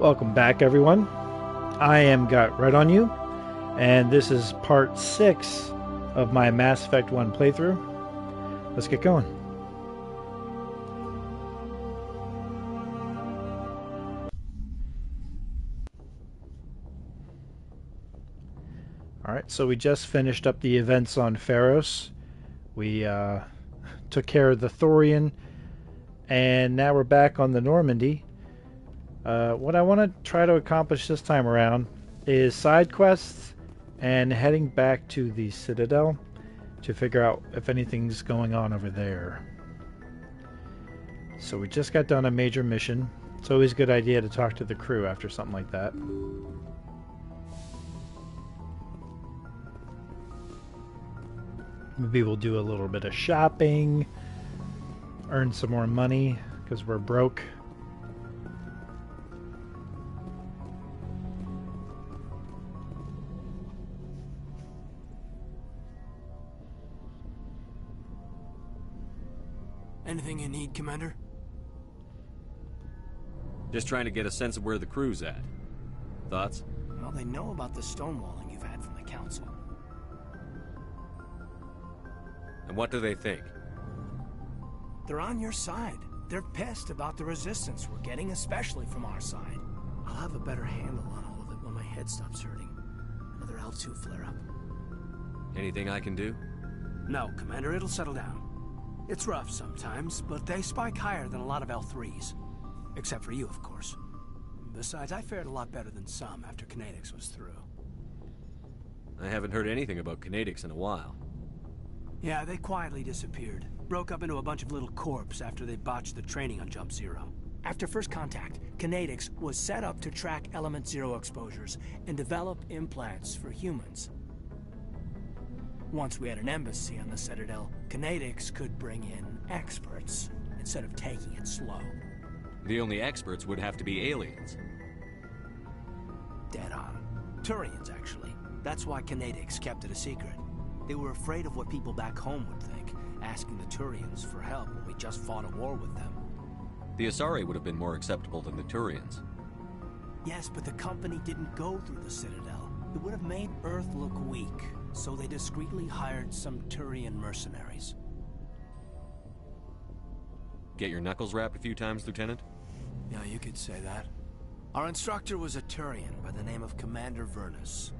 Welcome back, everyone. I am Got Right On You, and this is part 6 of my Mass Effect 1 playthrough. Let's get going. Alright, so we just finished up the events on Pharos. We took care of the Thorian, and now we're back on the Normandy. What I want to try to accomplish this time around is side quests and heading back to the Citadel to figure out if anything's going on over there. So we just got done a major mission. It's always a good idea to talk to the crew after something like that. Maybe we'll do a little bit of shopping, earn some more money because we're broke. Anything you need, Commander? Just trying to get a sense of where the crew's at. Thoughts? Well, they know about the stonewalling you've had from the Council. And what do they think? They're on your side. They're pissed about the resistance we're getting, especially from our side. I'll have a better handle on all of it when my head stops hurting. Another L2 flare-up. Anything I can do? No, Commander, it'll settle down. It's rough sometimes, but they spike higher than a lot of L3s. Except for you, of course. Besides, I fared a lot better than some after Kinetics was through. I haven't heard anything about Kinetics in a while. Yeah, they quietly disappeared. Broke up into a bunch of little corps after they botched the training on Jump Zero. After first contact, Kinetics was set up to track Element Zero exposures and develop implants for humans. Once we had an embassy on the Citadel, Kinetics could bring in experts instead of taking it slow. The only experts would have to be aliens. Dead on. Turians, actually. That's why Kinetics kept it a secret. They were afraid of what people back home would think, asking the Turians for help when we just fought a war with them. The Asari would have been more acceptable than the Turians. Yes, but the company didn't go through the Citadel. It would have made Earth look weak, so they discreetly hired some Turian mercenaries. Get your knuckles rapped a few times, Lieutenant? Yeah, you could say that. Our instructor was a Turian by the name of Commander Vernus.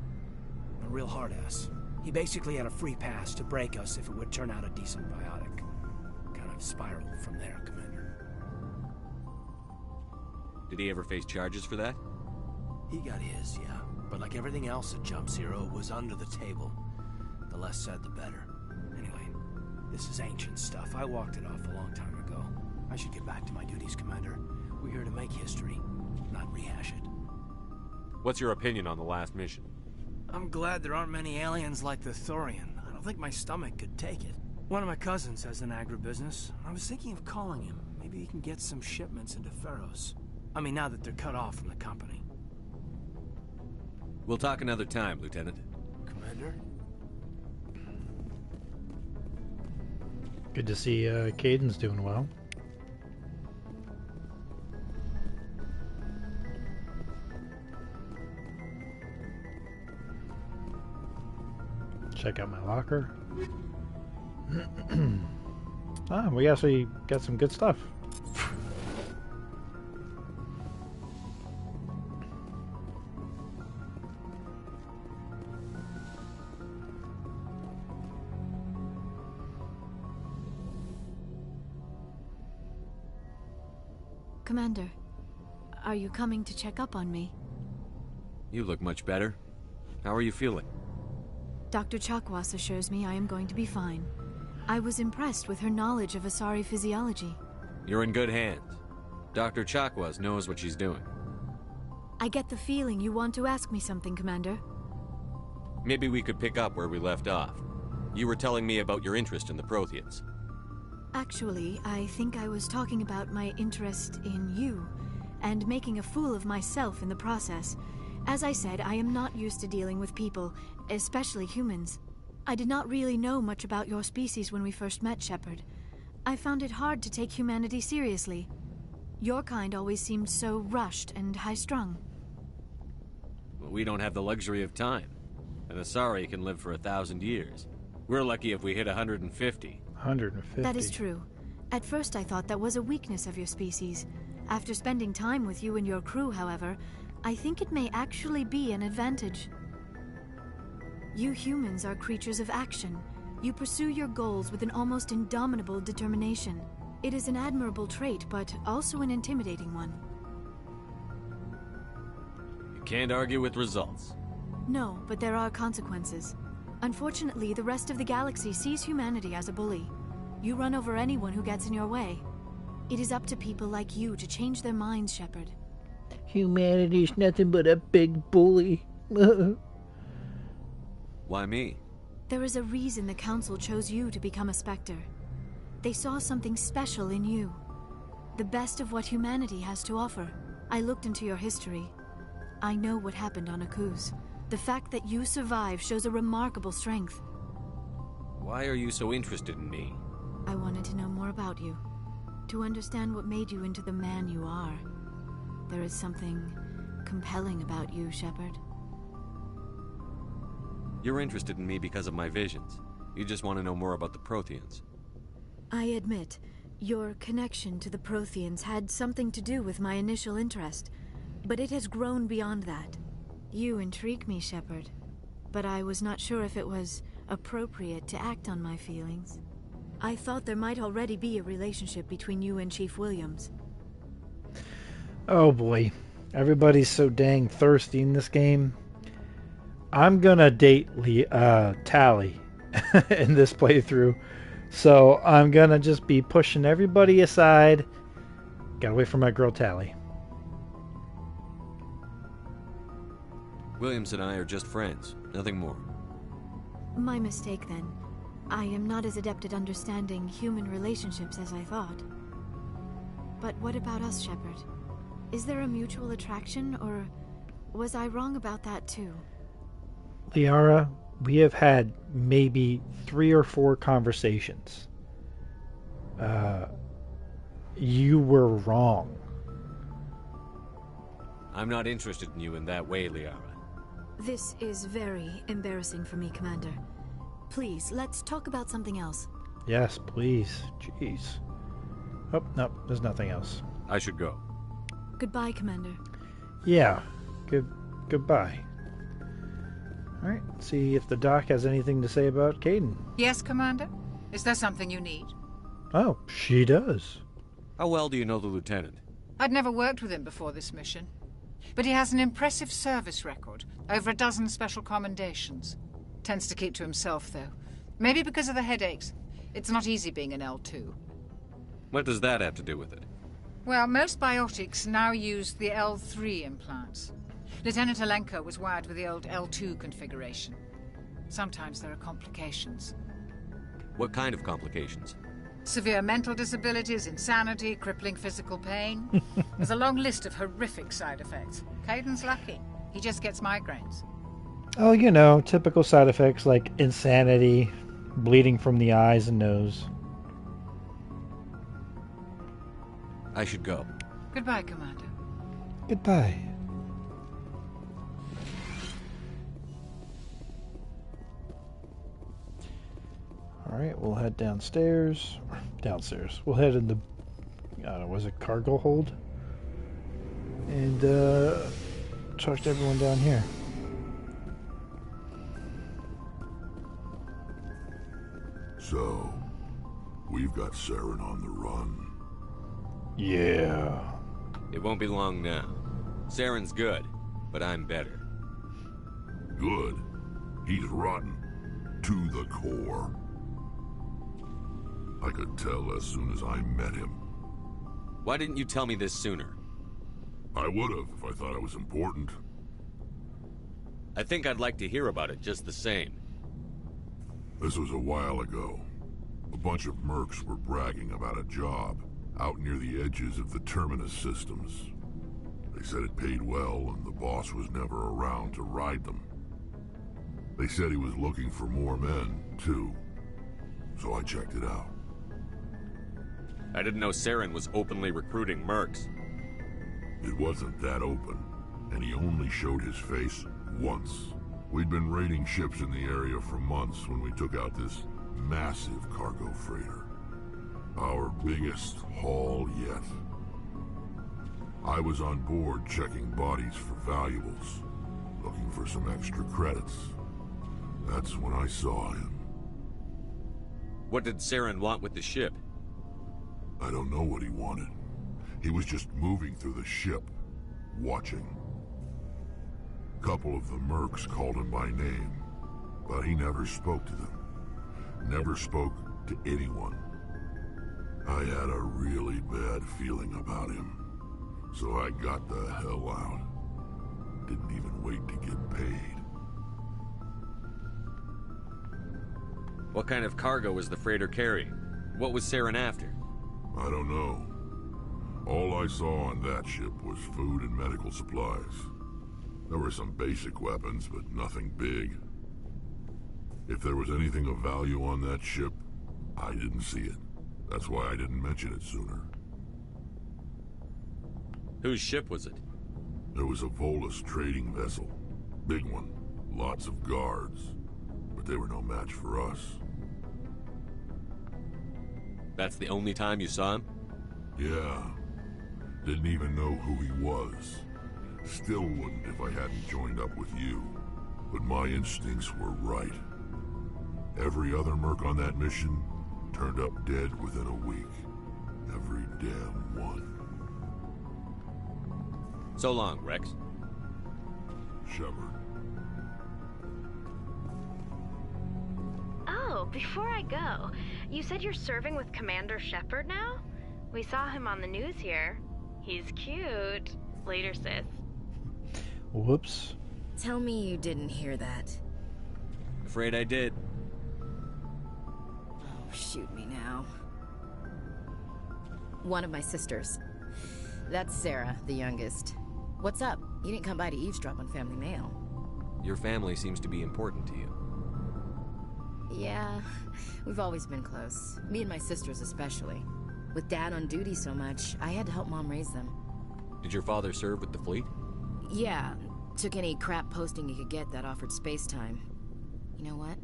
A real hard-ass. He basically had a free pass to break us if it would turn out a decent biotic. Kind of spiraled from there, Commander. Did he ever face charges for that? He got his, yeah. But like everything else at Jump Zero, it was under the table. The less said, the better. Anyway, this is ancient stuff. I walked it off a long time ago. I should get back to my duties, Commander. We're here to make history, not rehash it. What's your opinion on the last mission? I'm glad there aren't many aliens like the Thorian. I don't think my stomach could take it. One of my cousins has an agribusiness. I was thinking of calling him. Maybe he can get some shipments into Pharos. I mean, now that they're cut off from the company. We'll talk another time, Lieutenant. Commander? Good to see Caden's doing well. Check out my locker. Ah, we actually got some good stuff. Commander, are you coming to check up on me? You look much better. How are you feeling? Dr. Chakwas assures me I am going to be fine. I was impressed with her knowledge of Asari physiology. You're in good hands. Dr. Chakwas knows what she's doing. I get the feeling you want to ask me something, Commander. Maybe we could pick up where we left off. You were telling me about your interest in the Protheans. Actually, I think I was talking about my interest in you, and making a fool of myself in the process. As I said, I am not used to dealing with people, especially humans. I did not really know much about your species when we first met, Shepard. I found it hard to take humanity seriously. Your kind always seemed so rushed and high-strung. Well, we don't have the luxury of time. An Asari can live for 1,000 years. We're lucky if we hit 150. 150. That is true. At first I thought that was a weakness of your species. After spending time with you and your crew, however, I think it may actually be an advantage. You humans are creatures of action. You pursue your goals with an almost indomitable determination. It is an admirable trait, but also an intimidating one. You can't argue with results. No, but there are consequences. Unfortunately, the rest of the galaxy sees humanity as a bully. You run over anyone who gets in your way. It is up to people like you to change their minds, Shepard. Humanity's nothing but a big bully. Why me? There is a reason the Council chose you to become a Spectre. They saw something special in you. The best of what humanity has to offer. I looked into your history. I know what happened on Akuz. The fact that you survived shows a remarkable strength. Why are you so interested in me? I wanted to know more about you. To understand what made you into the man you are. There is something compelling about you, Shepard. You're interested in me because of my visions. You just want to know more about the Protheans. I admit, your connection to the Protheans had something to do with my initial interest, but it has grown beyond that. You intrigue me, Shepard, but I was not sure if it was appropriate to act on my feelings. I thought there might already be a relationship between you and Chief Williams. Oh boy. Everybody's so dang thirsty in this game. I'm gonna date Tally in this playthrough. So I'm gonna just be pushing everybody aside. Gotta wait for my girl Tally. Williams and I are just friends, nothing more. My mistake, then. I am not as adept at understanding human relationships as I thought. But what about us, Shepard? Is there a mutual attraction, or was I wrong about that too? Liara, we have had maybe 3 or 4 conversations. You were wrong. I'm not interested in you in that way, Liara. This is very embarrassing for me, Commander. Please, let's talk about something else. Yes, please. Jeez. Oh, no, there's nothing else. I should go. Goodbye, Commander. Yeah, goodbye. Alright, see if the doc has anything to say about Caden. Yes, Commander? Is there something you need? Oh, she does. How well do you know the lieutenant? I'd never worked with him before this mission. But he has an impressive service record, over a dozen special commendations. Tends to keep to himself, though. Maybe because of the headaches. It's not easy being an L2. What does that have to do with it? Well, most biotics now use the L3 implants. Lieutenant Alenko was wired with the old L2 configuration. Sometimes there are complications. What kind of complications? Severe mental disabilities, insanity, crippling physical pain. There's a long list of horrific side effects. Caden's lucky. He just gets migraines. Oh, you know, typical side effects like insanity, bleeding from the eyes and nose. I should go. Goodbye, Commander. Goodbye. Alright, we'll head downstairs. Downstairs. We'll head in the, I don't know, was it cargo hold? And, talk to everyone down here. So, we've got Saren on the run. Yeah. It won't be long now. Saren's good, but I'm better. Good. He's rotten. To the core. I could tell as soon as I met him. Why didn't you tell me this sooner? I would've if I thought it was important. I think I'd like to hear about it just the same. This was a while ago. A bunch of mercs were bragging about a job out near the edges of the Terminus systems. They said it paid well and the boss was never around to ride them. They said he was looking for more men, too. So I checked it out. I didn't know Saren was openly recruiting mercs. It wasn't that open, and he only showed his face once. We'd been raiding ships in the area for months when we took out this massive cargo freighter. Our biggest haul yet. I was on board checking bodies for valuables, looking for some extra credits. That's when I saw him. What did Saren want with the ship? I don't know what he wanted. He was just moving through the ship, watching. A couple of the mercs called him by name, but he never spoke to them. Never spoke to anyone. I had a really bad feeling about him, so I got the hell out. Didn't even wait to get paid. What kind of cargo was the freighter carrying? What was Saren after? I don't know. All I saw on that ship was food and medical supplies. There were some basic weapons, but nothing big. If there was anything of value on that ship, I didn't see it. That's why I didn't mention it sooner. Whose ship was it? It was a Volus trading vessel. Big one. Lots of guards. But they were no match for us. That's the only time you saw him? Yeah. Didn't even know who he was. Still wouldn't if I hadn't joined up with you. But my instincts were right. Every other merc on that mission turned up dead within a week. Every damn one. So long, Rex. Shepard. Oh, before I go, you said you're serving with Commander Shepard now? We saw him on the news here. He's cute. Later, sis. Whoops. Tell me you didn't hear that. Afraid I did. Oh, shoot me now. One of my sisters. That's Sarah, the youngest. What's up? You didn't come by to eavesdrop on family mail. Your family seems to be important to you. Yeah, we've always been close. Me and my sisters especially. With Dad on duty so much, I had to help Mom raise them. Did your father serve with the fleet? Yeah, took any crap posting he could get that offered space time. You know what?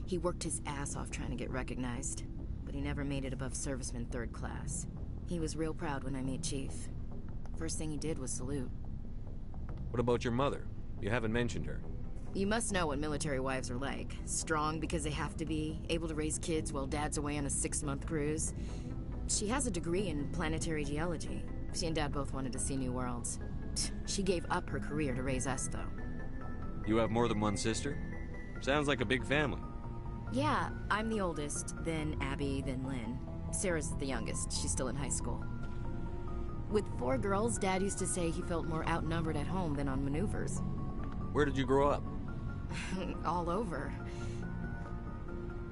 He worked his ass off trying to get recognized, but he never made it above serviceman 3rd class. He was real proud when I made chief. First thing he did was salute. What about your mother? You haven't mentioned her. You must know what military wives are like. Strong because they have to be, able to raise kids while Dad's away on a 6-month cruise. She has a degree in planetary geology. She and Dad both wanted to see new worlds. She gave up her career to raise us, though. You have more than one sister? Sounds like a big family. Yeah, I'm the oldest, then Abby, then Lynn. Sarah's the youngest. She's still in high school. With 4 girls, Dad used to say he felt more outnumbered at home than on maneuvers. Where did you grow up? All over.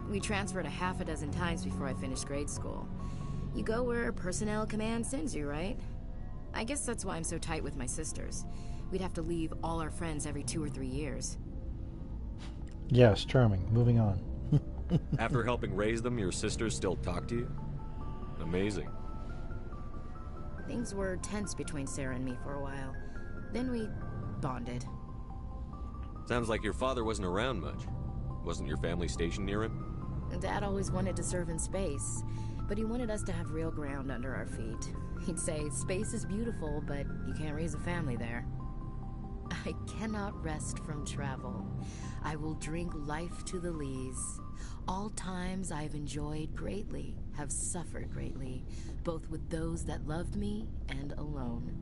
We transferred a half a dozen times before I finished grade school. You go where personnel command sends you, right? I guess that's why I'm so tight with my sisters. We'd have to leave all our friends every 2 or 3 years. Yes, charming. Moving on. After helping raise them, your sisters still talk to you? Amazing. Things were tense between Sarah and me for a while. Then we bonded. Sounds like your father wasn't around much. Wasn't your family stationed near him? Dad always wanted to serve in space, but he wanted us to have real ground under our feet. He'd say, space is beautiful, but you can't raise a family there. I cannot rest from travel. I will drink life to the lees. All times I've enjoyed greatly, have suffered greatly, both with those that loved me and alone.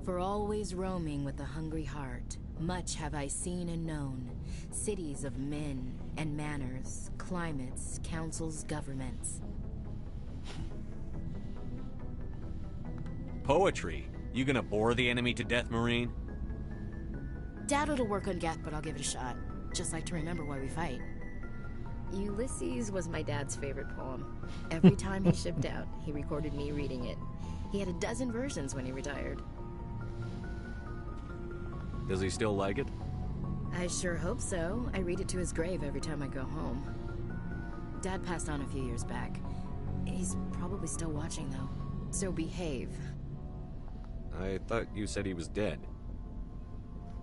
For always roaming with a hungry heart, much have I seen and known, cities of men and manners, climates, councils, governments. Poetry? You gonna bore the enemy to death, Marine? Dad will work on Geth, but I'll give it a shot. Just like to remember why we fight. Ulysses was my dad's favorite poem. Every time he shipped out, he recorded me reading it. He had a dozen versions when he retired. Does he still like it? I sure hope so. I read it to his grave every time I go home. Dad passed on a few years back. He's probably still watching, though. So behave. I thought you said he was dead.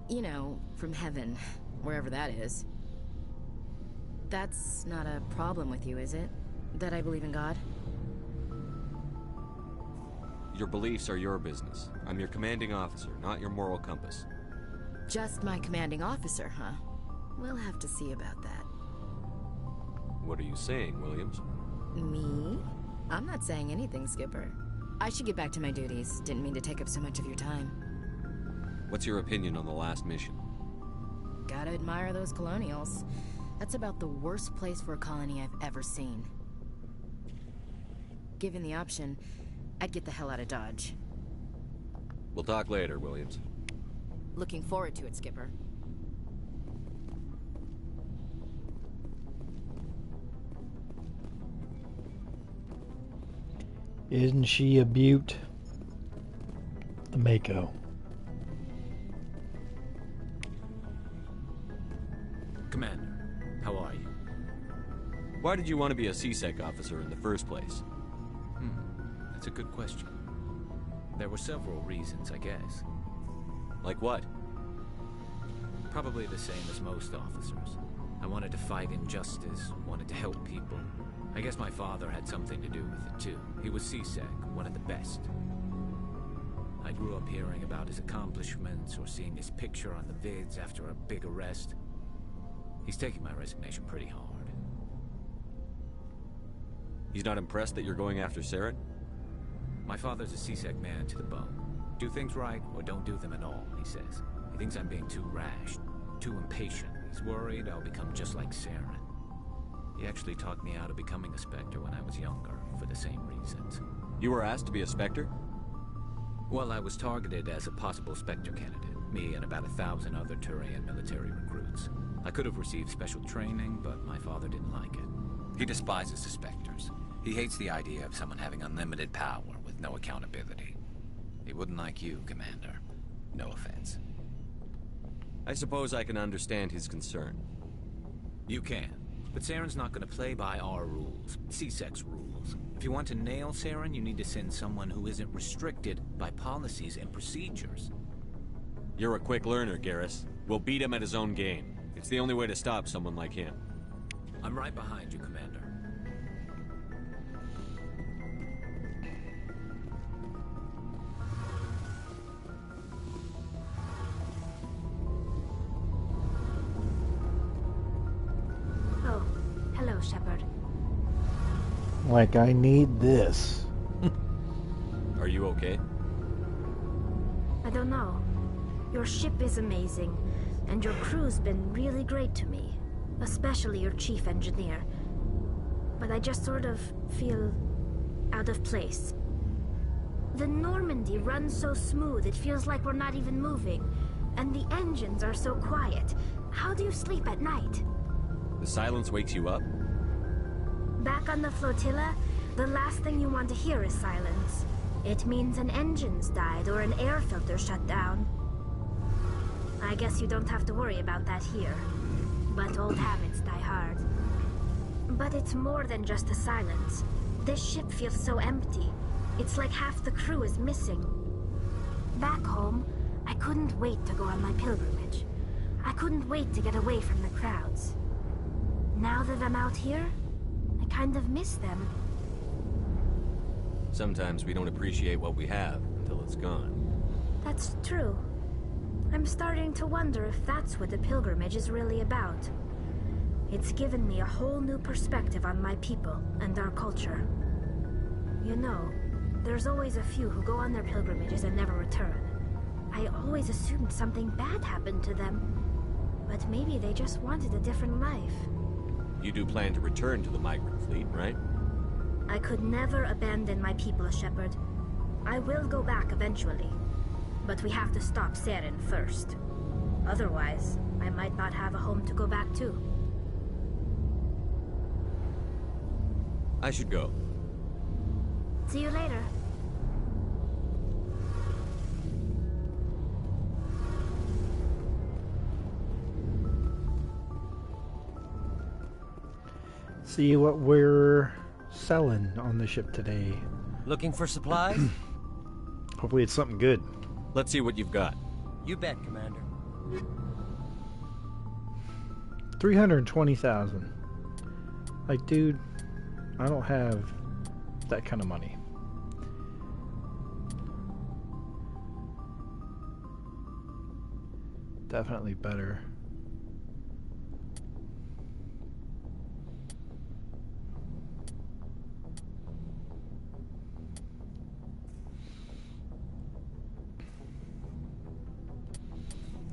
You know, from heaven, wherever that is. That's not a problem with you, is it? That I believe in God? Your beliefs are your business. I'm your commanding officer, not your moral compass. Just my commanding officer, huh? We'll have to see about that. What are you saying, Williams? Me? I'm not saying anything, Skipper. I should get back to my duties. Didn't mean to take up so much of your time. What's your opinion on the last mission? Gotta admire those colonials. That's about the worst place for a colony I've ever seen. Given the option, I'd get the hell out of Dodge. We'll talk later, Williams. Looking forward to it, Skipper. Isn't she a beaut? The Mako. Commander, how are you? Why did you want to be a CSEC officer in the first place? That's a good question. There were several reasons, I guess. Like what? Probably the same as most officers. I wanted to fight injustice, wanted to help people. I guess my father had something to do with it, too. He was CSEC, one of the best. I grew up hearing about his accomplishments or seeing his picture on the vids after a big arrest. He's taking my resignation pretty hard. He's not impressed that you're going after Saren? My father's a CSEC man to the bone. Do things right or don't do them at all, he says. He thinks I'm being too rash, too impatient. He's worried I'll become just like Saren. He actually talked me out of becoming a Spectre when I was younger, for the same reasons. You were asked to be a Spectre? Well, I was targeted as a possible Spectre candidate. Me and about 1,000 other Turian military recruits. I could have received special training, but my father didn't like it. He despises the Spectres. He hates the idea of someone having unlimited power with no accountability. He wouldn't like you, Commander. No offense. I suppose I can understand his concern. You can. But Saren's not going to play by our rules, CSEC's rules. If you want to nail Saren, you need to send someone who isn't restricted by policies and procedures. You're a quick learner, Garrus. We'll beat him at his own game. It's the only way to stop someone like him. I'm right behind you, Commander. Oh, hello, Shepard. Like, I need this. Are you okay? I don't know. Your ship is amazing, and your crew's been really great to me. Especially your chief engineer. But I just sort of feel out of place. The Normandy runs so smooth it feels like we're not even moving. And the engines are so quiet. How do you sleep at night? The silence wakes you up? Back on the flotilla, the last thing you want to hear is silence. It means an engine's died or an air filter shut down. I guess you don't have to worry about that here. But old habits die hard. But it's more than just the silence. This ship feels so empty. It's like half the crew is missing. Back home, I couldn't wait to go on my pilgrimage. I couldn't wait to get away from the crowds. Now that I'm out here, I kind of miss them. Sometimes we don't appreciate what we have until it's gone. That's true. I'm starting to wonder if that's what the pilgrimage is really about. It's given me a whole new perspective on my people and our culture. You know, there's always a few who go on their pilgrimages and never return. I always assumed something bad happened to them. But maybe they just wanted a different life. You do plan to return to the migrant fleet, right? I could never abandon my people, Shepard. I will go back eventually. But we have to stop Saren first. Otherwise, I might not have a home to go back to. I should go. See you later. See what we're selling on the ship today? Looking for supplies? Hopefully it's something good. Let's see what you've got. You bet, Commander. 320,000. Like, dude, I don't have that kind of money. Definitely better.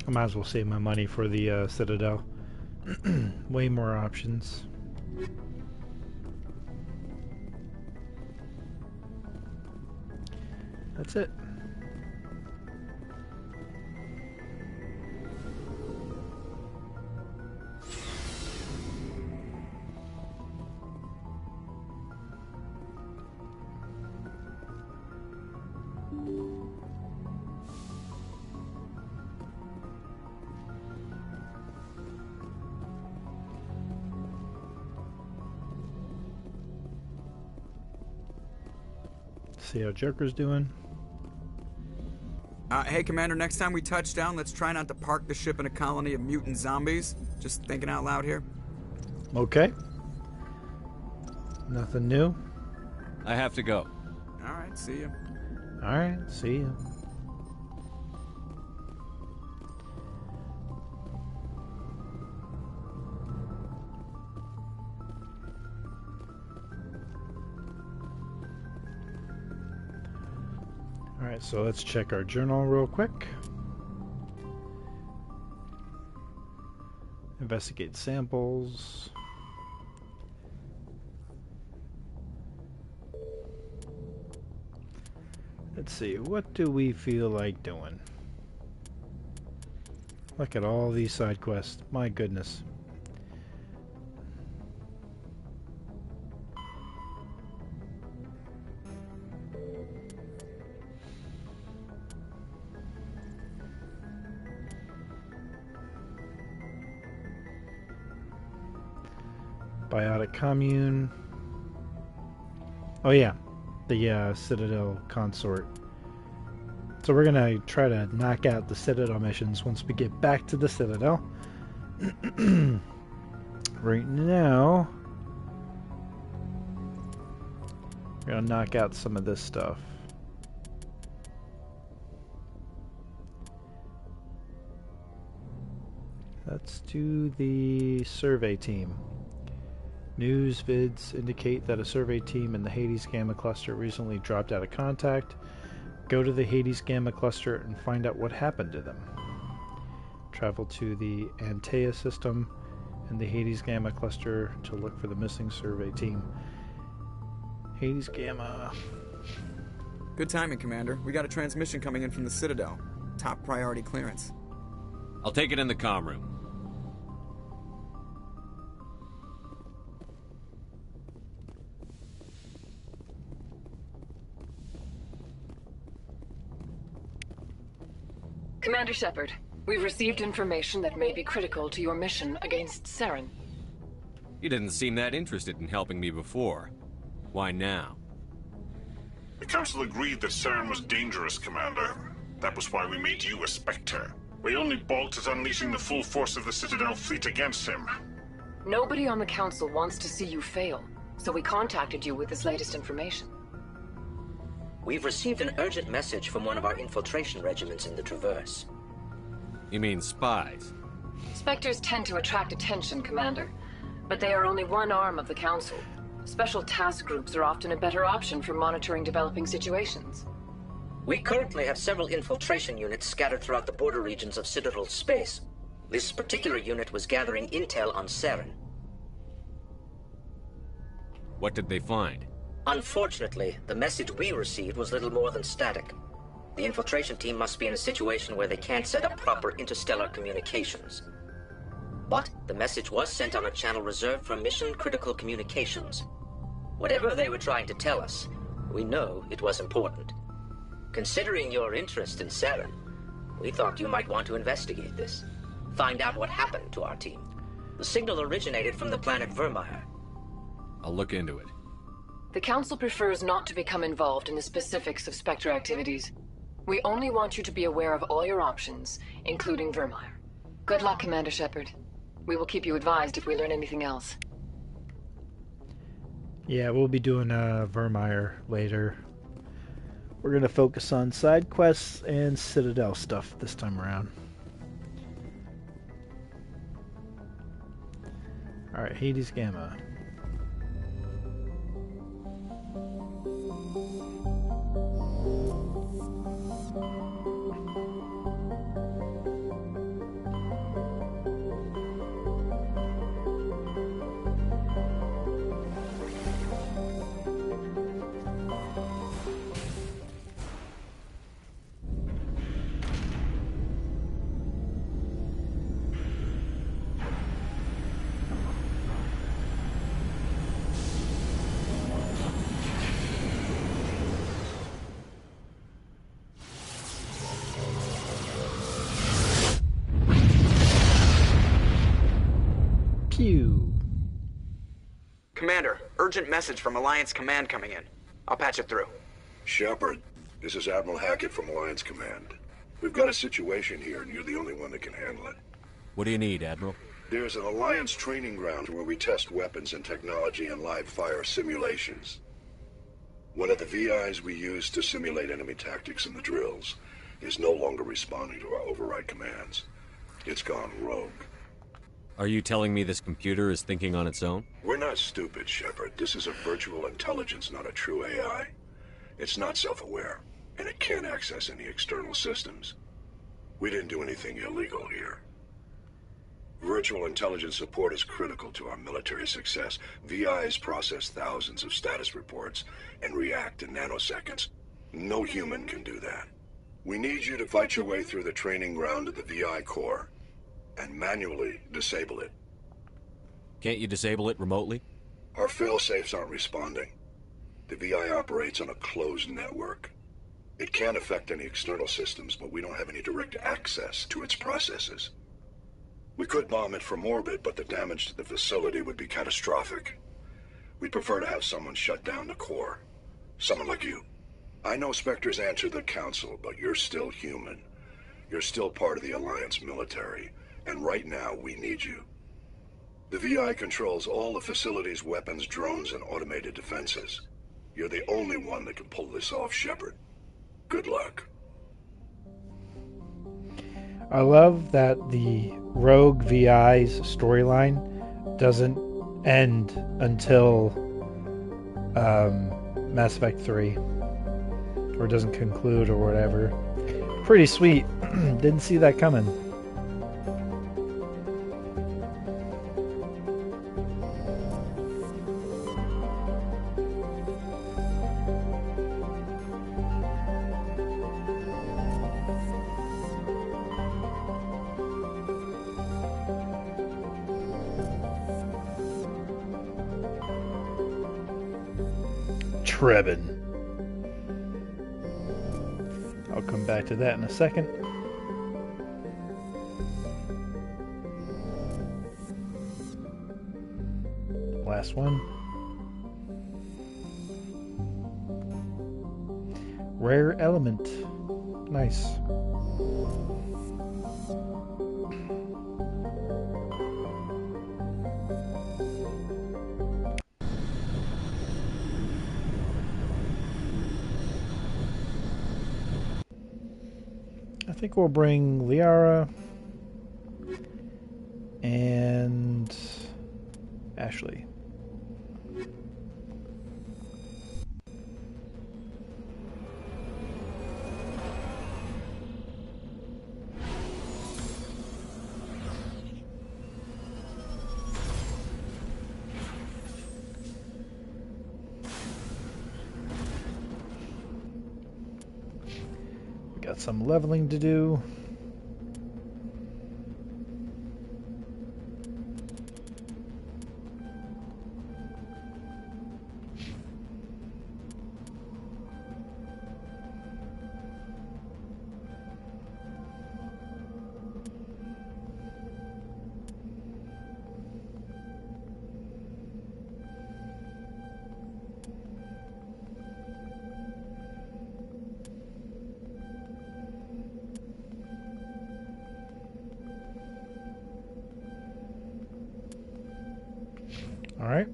I might as well save my money for the Citadel. Way more options. That's it. See how Joker's doing. Hey, Commander, next time we touch down, let's try not to park the ship in a colony of mutant zombies. Just thinking out loud here. Okay. Nothing new. I have to go. All right, see ya. Alright, see ya. Alright, so let's check our journal real quick. Investigate samples. Let's see, what do we feel like doing? Look at all these side quests. My goodness. Biotic commune. Oh yeah, the Citadel consort. So we're gonna try to knock out the Citadel missions once we get back to the Citadel. Right now, we're gonna knock out some of this stuff. Let's do the survey team. News vids indicate that a survey team in the Hades Gamma Cluster recently dropped out of contact. Go to the Hades Gamma Cluster and find out what happened to them. Travel to the Antea system in the Hades Gamma Cluster to look for the missing survey team. Hades Gamma. Good timing, Commander. We got a transmission coming in from the Citadel. Top priority clearance. I'll take it in the comm room. Commander Shepard, we've received information that may be critical to your mission against Saren. You didn't seem that interested in helping me before. Why now? The Council agreed that Saren was dangerous, Commander. That was why we made you a Spectre. We only balked at unleashing the full force of the Citadel fleet against him. Nobody on the Council wants to see you fail, so we contacted you with this latest information. We've received an urgent message from one of our infiltration regiments in the Traverse. You mean spies? Spectres tend to attract attention, Commander, but they are only one arm of the Council. Special task groups are often a better option for monitoring developing situations. We currently have several infiltration units scattered throughout the border regions of Citadel space. This particular unit was gathering intel on Saren. What did they find? Unfortunately, the message we received was little more than static. The infiltration team must be in a situation where they can't set up proper interstellar communications. But the message was sent on a channel reserved for mission-critical communications. Whatever they were trying to tell us, we know it was important. Considering your interest in Saren, we thought you might want to investigate this. Find out what happened to our team. The signal originated from the planet Vermeer. I'll look into it. The Council prefers not to become involved in the specifics of Spectre activities. We only want you to be aware of all your options, including Vermeer. Good luck, Commander Shepard. We will keep you advised if we learn anything else. Yeah, we'll be doing Vermeer later. We're going to focus on side quests and Citadel stuff this time around. Alright, Hades Gamma. Pew. Commander, urgent message from Alliance Command coming in. I'll patch it through. Shepard, this is Admiral Hackett from Alliance Command. We've got a situation here, and you're the only one that can handle it. What do you need, Admiral? There's an Alliance training ground where we test weapons and technology in live fire simulations. One of the VIs we use to simulate enemy tactics in the drills is no longer responding to our override commands. It's gone rogue. Are you telling me this computer is thinking on its own? We're not stupid, Shepard. This is a virtual intelligence, not a true AI. It's not self-aware, and it can't access any external systems. We didn't do anything illegal here. Virtual intelligence support is critical to our military success. VIs process thousands of status reports and react in nanoseconds. No human can do that. We need you to fight your way through the training ground of the VI core and manually disable it. Can't you disable it remotely? Our fail-safes aren't responding. The VI operates on a closed network. It can't affect any external systems, but we don't have any direct access to its processes. We could bomb it from orbit, but the damage to the facility would be catastrophic. We'd prefer to have someone shut down the core. Someone like you. I know Spectres answer the Council, but you're still human. You're still part of the Alliance military, and right now we need you. The VI controls all the facility's weapons, drones, and automated defenses. You're the only one that can pull this off, Shepard. Good luck. I love that the Rogue VI's storyline doesn't end until Mass Effect 3. Or doesn't conclude or whatever. Pretty sweet. Didn't see that coming. Trebin. I'll come back to that in a second. Last one. Rare element. Nice. I think we'll bring Liara and Ashley. Got some leveling to do. Alright.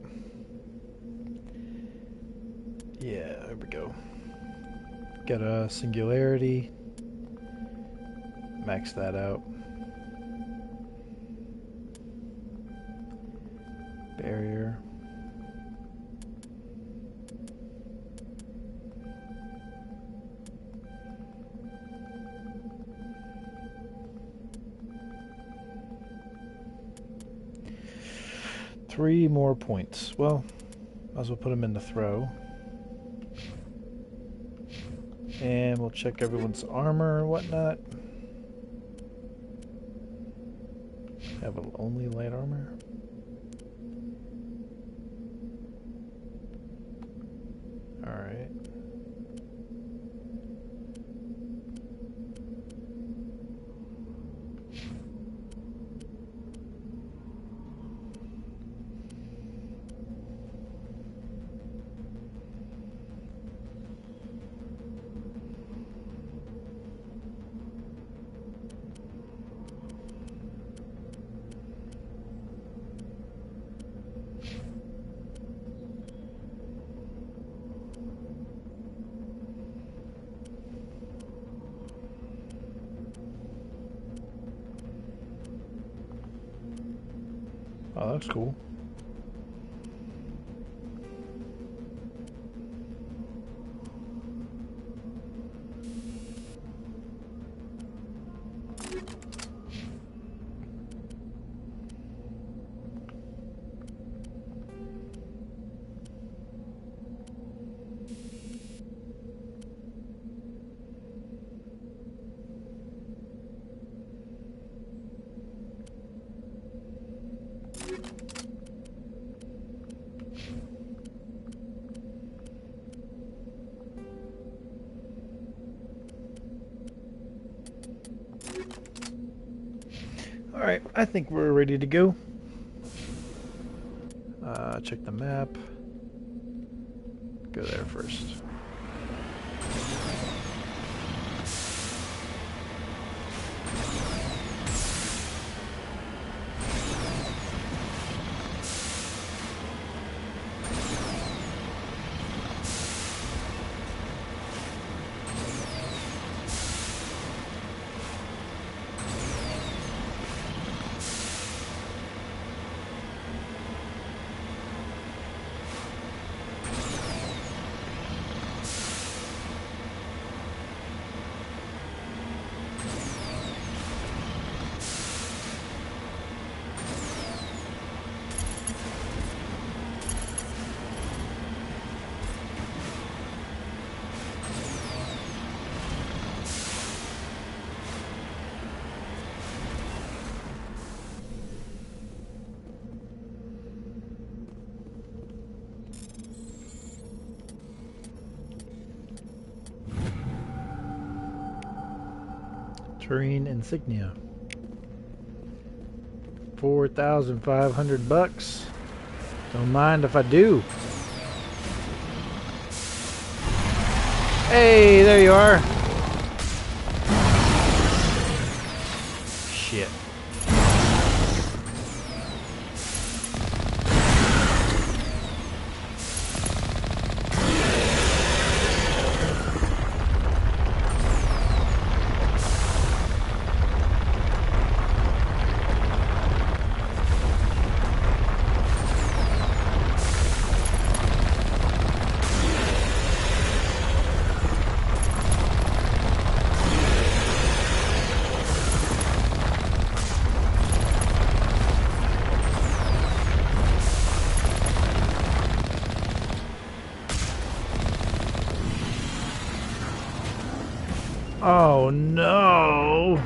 Yeah, there we go. Got a singularity. Max that out. Barrier. Three more points. Well, might as well put them in the throw. And we'll check everyone's armor and whatnot. Have only light armor. Alright. Oh, that's cool. Alright, I think we're ready to go. Check the map. Go there first. Terrain insignia. 4,500 bucks. Don't mind if I do. Hey, there you are. Shit. Oh no!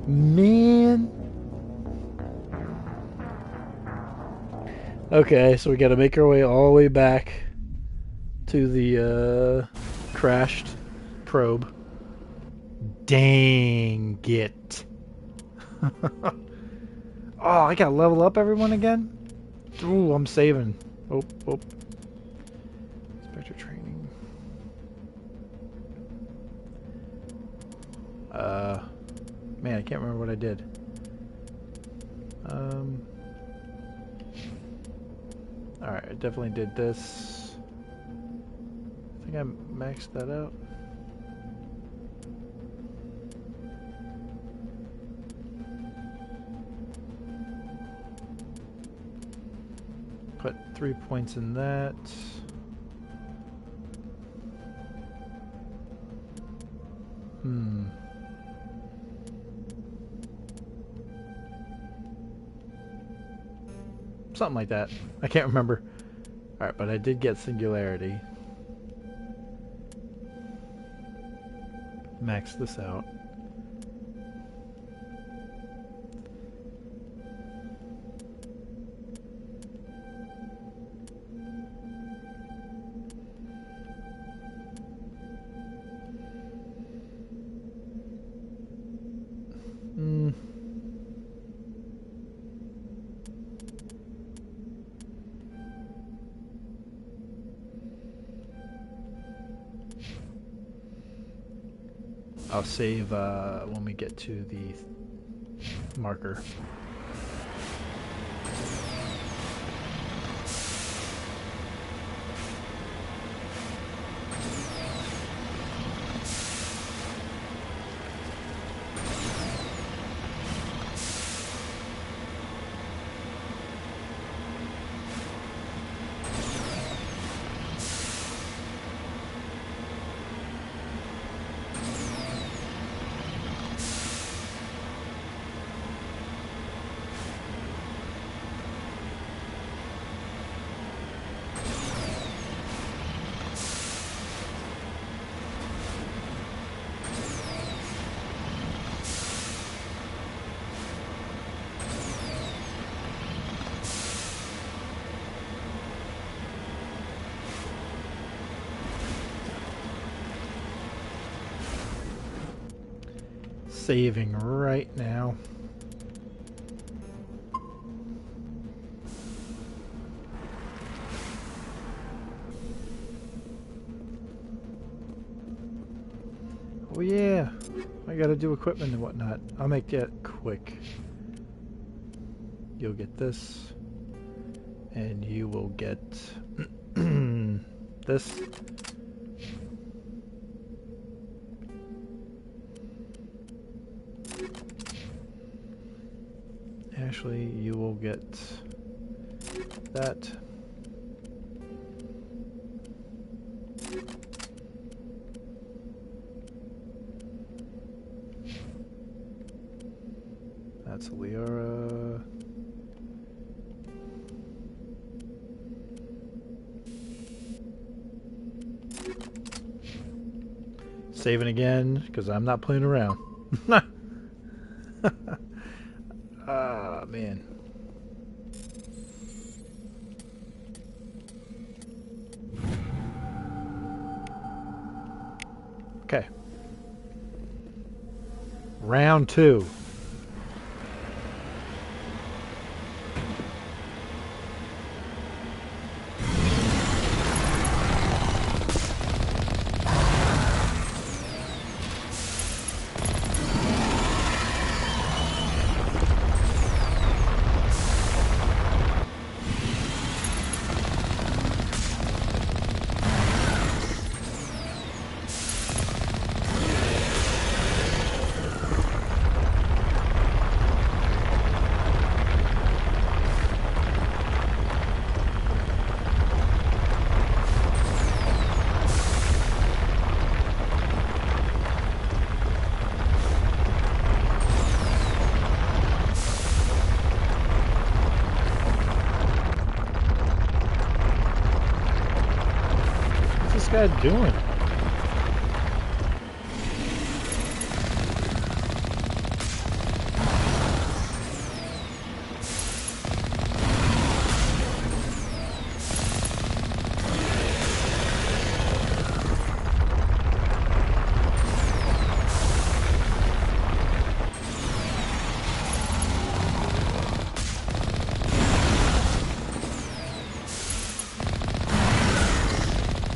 Man. Okay, so we gotta make our way all the way back to the crashed probe. Dang it. Oh, I gotta level up everyone again? Ooh, I'm saving. Oh. Inspector training. Man, I can't remember what I did. Alright, definitely did this. I think I maxed that out. Put 3 points in that. Something like that. I can't remember. Alright, but I did get Singularity. Max this out. I'll save when we get to the marker. Saving right now. Oh yeah, I gotta do equipment and whatnot. I'll make that quick. You'll get this, and you will get this. Actually, you will get that. That's Liara. Saving again, because I'm not playing around. Ah, man. Okay. Round 2. What's this guy doing?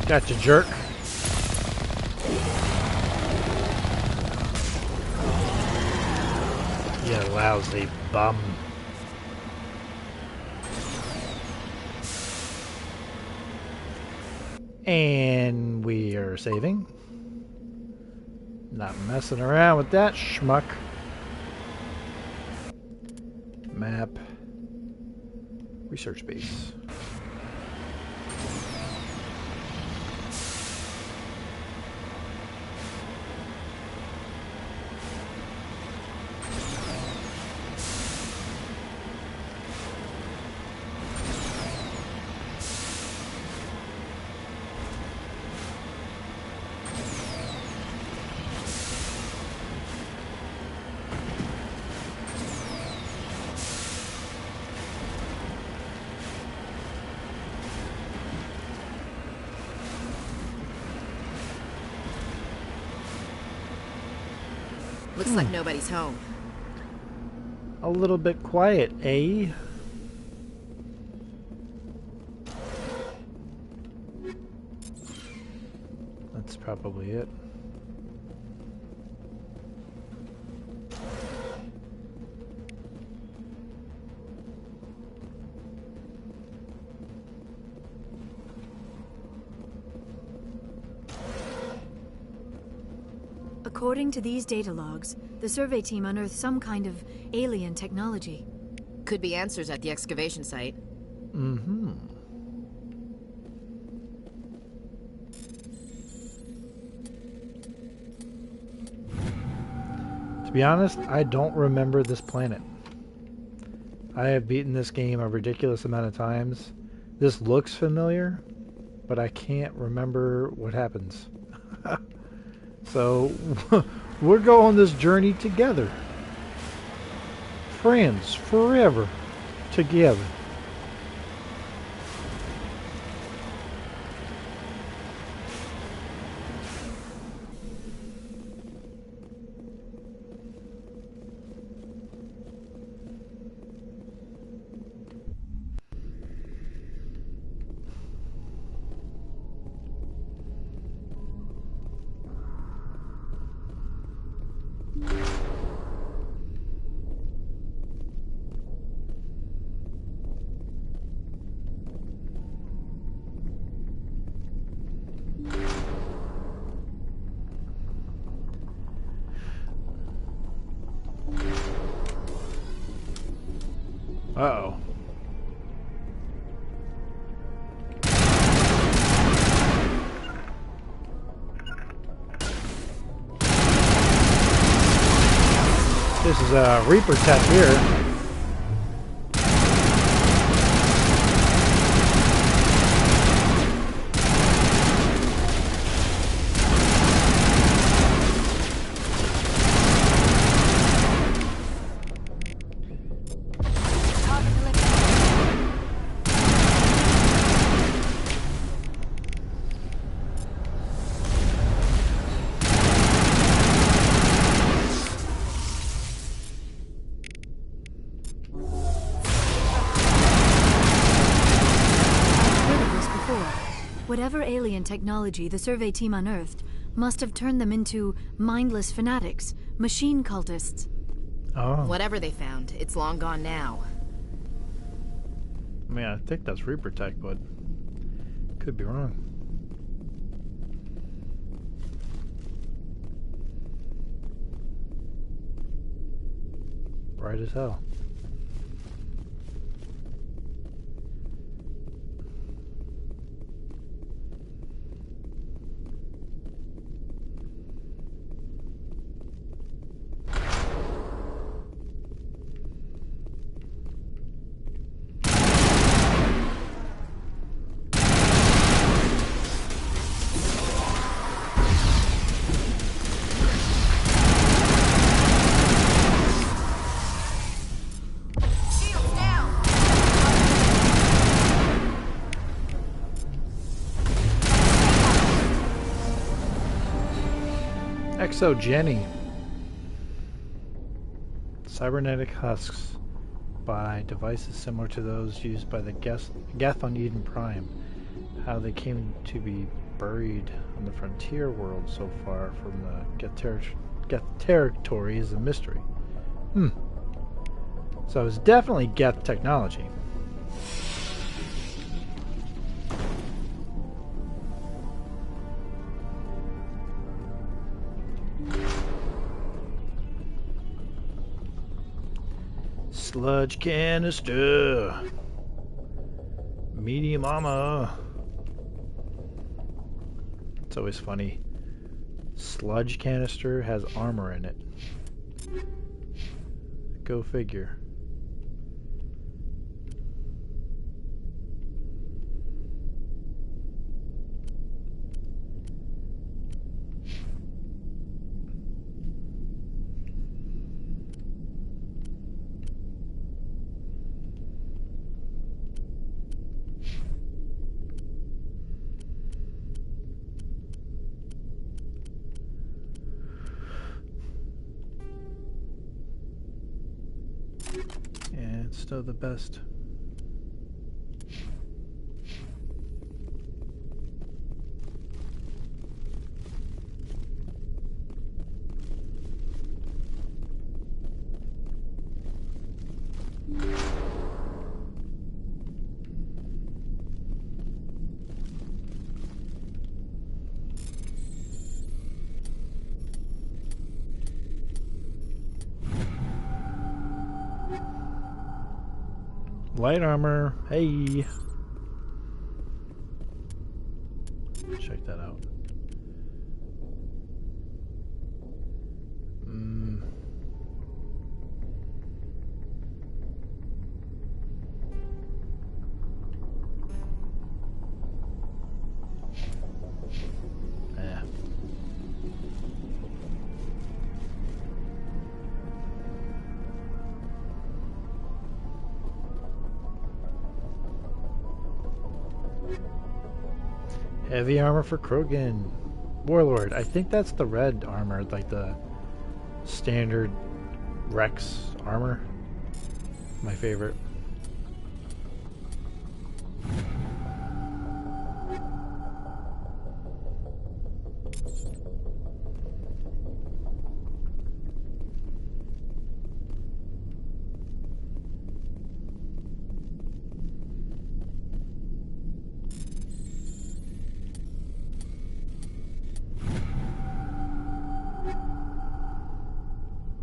Gotcha, jerk. You lousy bum. And we are saving. Not messing around with that schmuck. Map. Research base. Looks like nobody's home. A little bit quiet, eh? That's probably it. According to these data logs, the survey team unearthed some kind of alien technology. Could be answers at the excavation site. Mm-hmm. To be honest, I don't remember this planet. I have beaten this game a ridiculous amount of times. This looks familiar, but I can't remember what happens. So, we're going this journey together. Friends, forever, together. Uh-oh. This is a Reaper tech here. Whatever alien technology the survey team unearthed must have turned them into mindless fanatics, machine cultists. Oh. Whatever they found, it's long gone now. I mean, I think that's Reaper tech, but could be wrong. Bright as hell. Exo Jenny. Cybernetic husks by devices similar to those used by the Geth on Eden Prime. How they came to be buried on the frontier world so far from the Geth territory is a mystery. So it's definitely Geth technology. Sludge canister. Medium armor. It's always funny. Sludge canister has armor in it. Go figure. Yeah, it's still the best. Light armor. Hey. Check that out. Yeah. Heavy armor for Krogan. Warlord. I think that's the red armor, like the standard Rex armor. My favorite.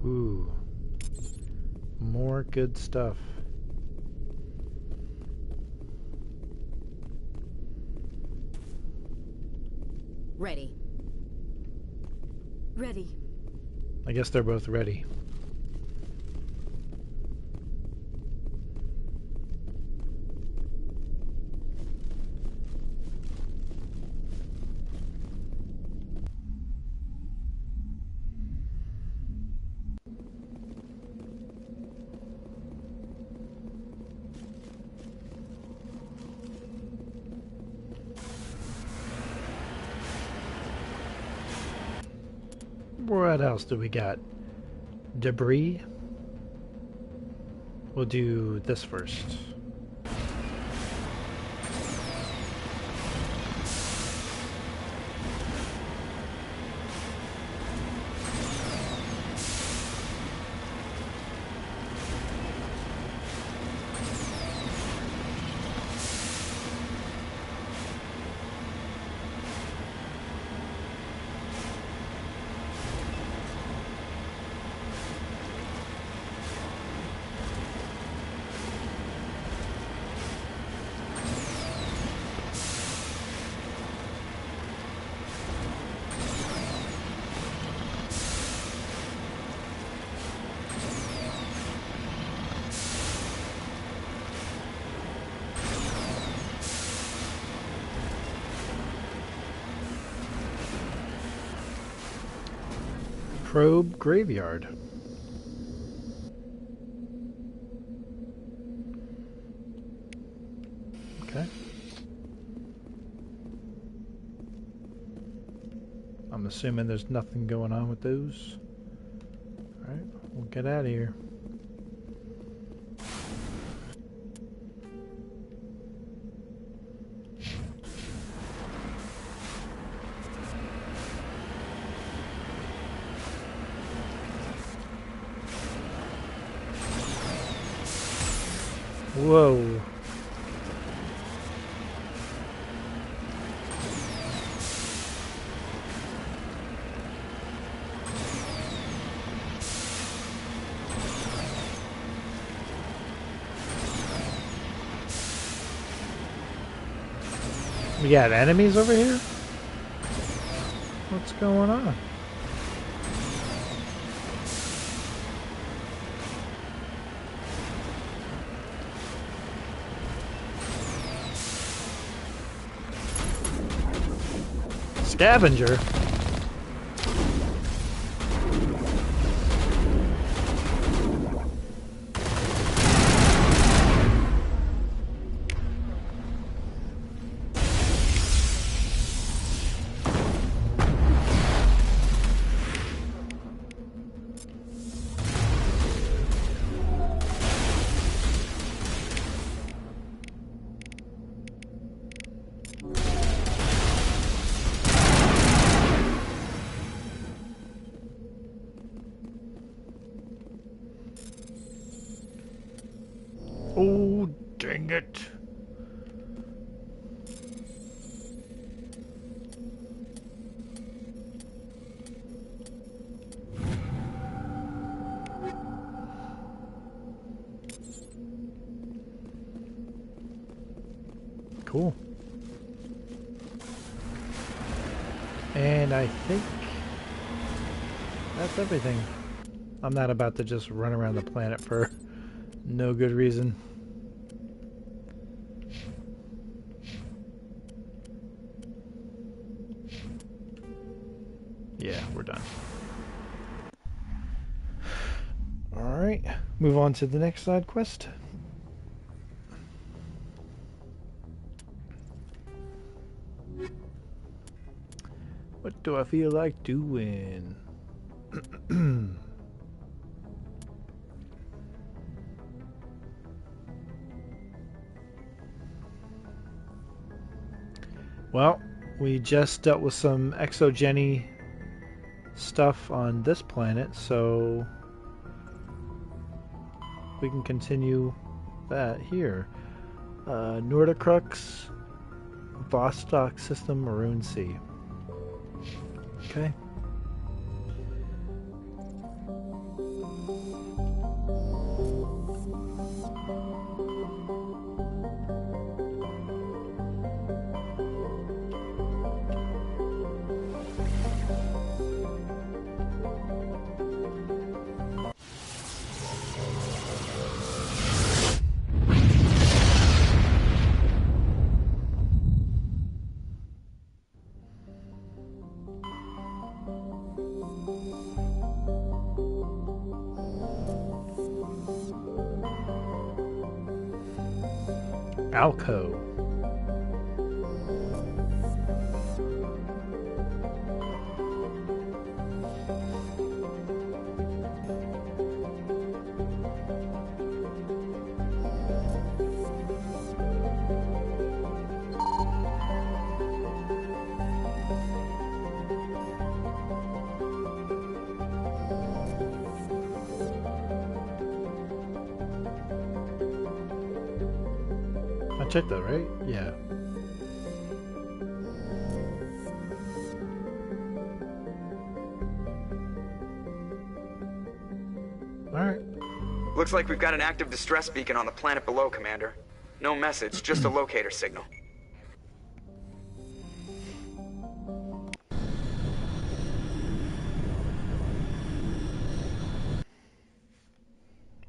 Ooh. More good stuff. Ready. Ready. I guess they're both ready. What else do we got? Debris. We'll do this first. Probe graveyard. Okay. I'm assuming there's nothing going on with those. Alright, we'll get out of here. Whoa. We got enemies over here? What's going on? Scavenger? Oh, dang it. Cool. And I think that's everything. I'm not about to just run around the planet for no good reason. Yeah, we're done. Alright, move on to the next side quest. What do I feel like doing? Well, we just dealt with some exogeny stuff on this planet, so we can continue that here. Nordicrux, Vostok System, Maroon Sea. Okay. Alco. I checked that, right? Yeah. Alright. Looks like we've got an active distress beacon on the planet below, Commander. No message, just a locator signal.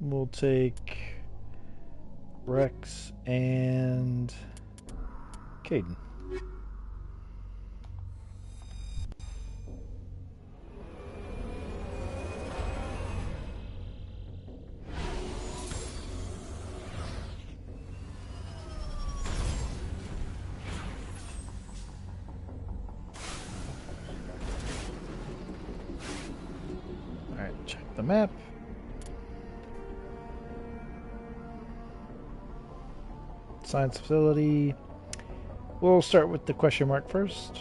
We'll take Rex and Caden. Alright, check the map. Science facility. We'll start with the question mark first.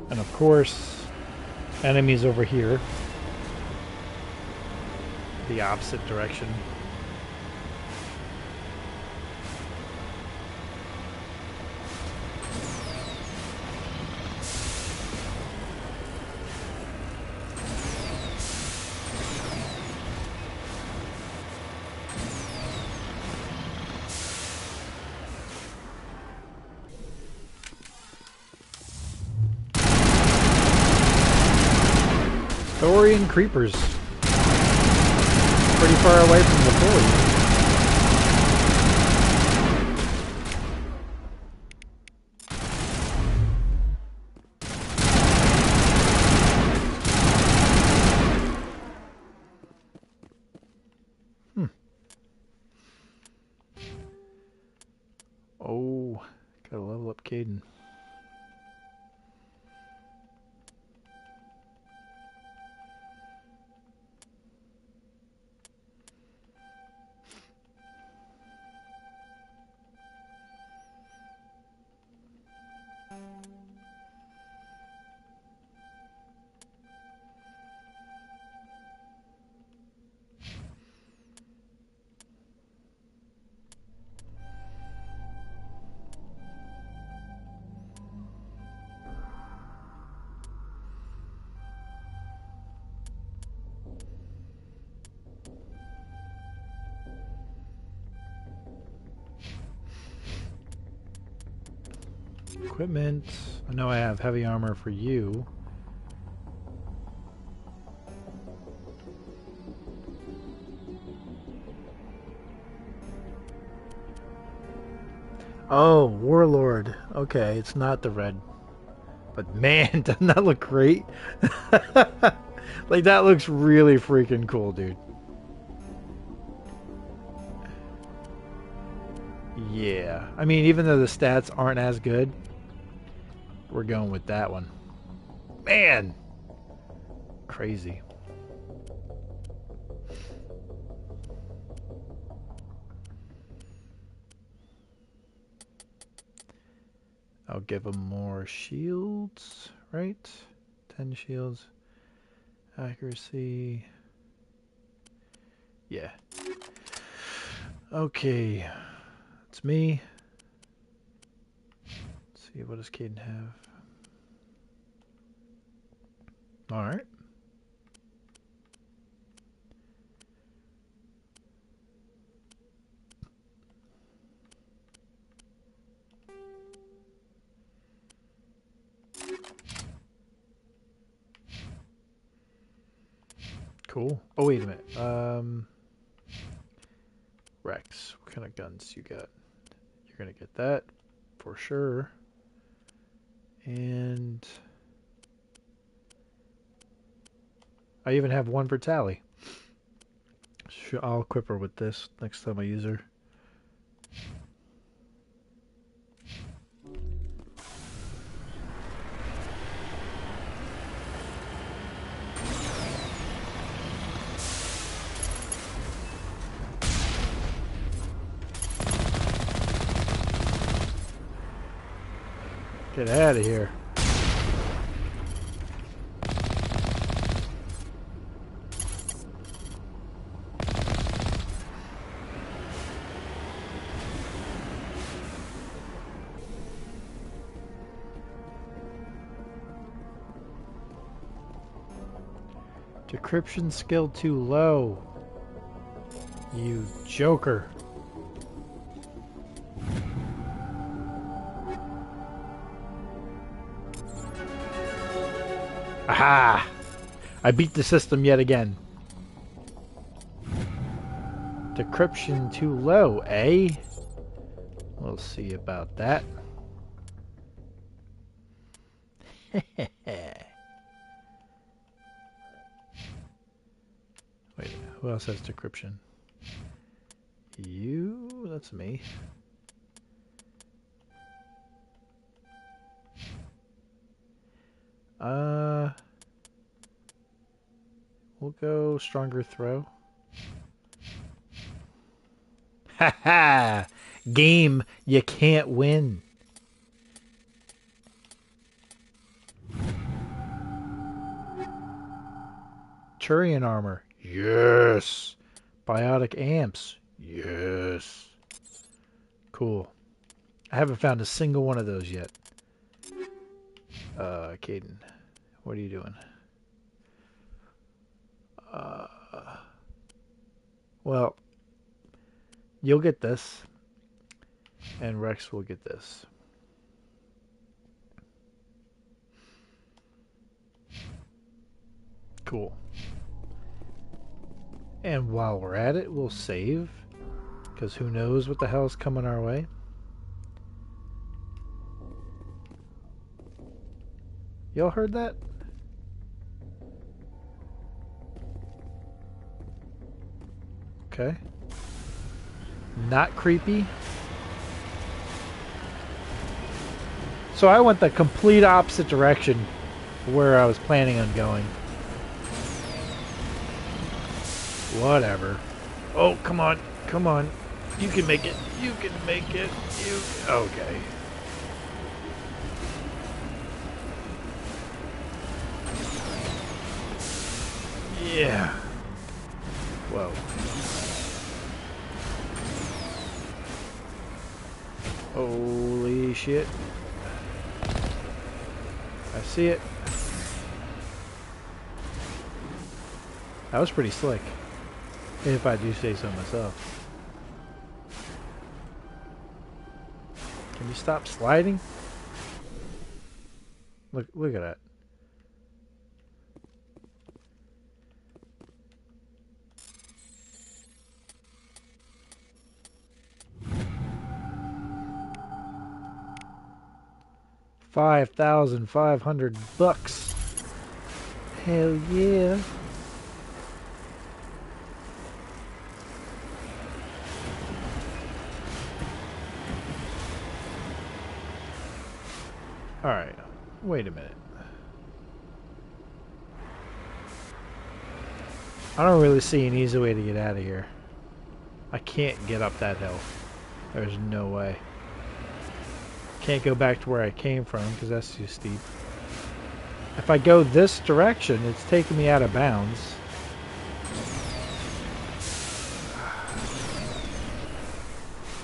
And of course, enemies over here. The opposite direction. Thorian creepers. Pretty far away from the Thorian. Oh, gotta level up Caden. Equipment. I know I have heavy armor for you. Oh, Warlord. Okay, it's not the red. But man, doesn't that look great? Like, that looks really freaking cool, dude. Yeah. I mean, even though the stats aren't as good, we're going with that one. Man! Crazy. I'll give him more shields, right? 10 shields. Accuracy. Yeah. Okay. It's me. Let's see, what does Caden have? Alright. Cool. Oh, wait a minute. Rex, what kind of guns you got? You're gonna get that for sure. And I even have one for Tally. I'll equip her with this next time I use her. Get out of here. Decryption skill too low. You joker. Aha! I beat the system yet again. Decryption too low, eh? We'll see about that. Wait, who else has decryption? You? That's me. We'll go stronger throw. Haha! Game, you can't win. Turian armor. Yes. Biotic amps. Yes. Cool. I haven't found a single one of those yet. Caden, what are you doing? Well, you'll get this, and Rex will get this. Cool. And while we're at it, we'll save. Because who knows what the hell's coming our way. Y'all heard that? Okay. Not creepy. So I went the complete opposite direction where I was planning on going. Whatever. Oh, come on. Come on. You can make it. You can make it. You... Okay. Yeah. Whoa. Holy shit. I see it. That was pretty slick. If I do say so myself. Can you stop sliding? Look at that. $5,500. Hell yeah. Alright, wait a minute. I don't really see an easy way to get out of here. I can't get up that hill. There's no way. Can't go back to where I came from because that's too steep. If I go this direction, it's taking me out of bounds.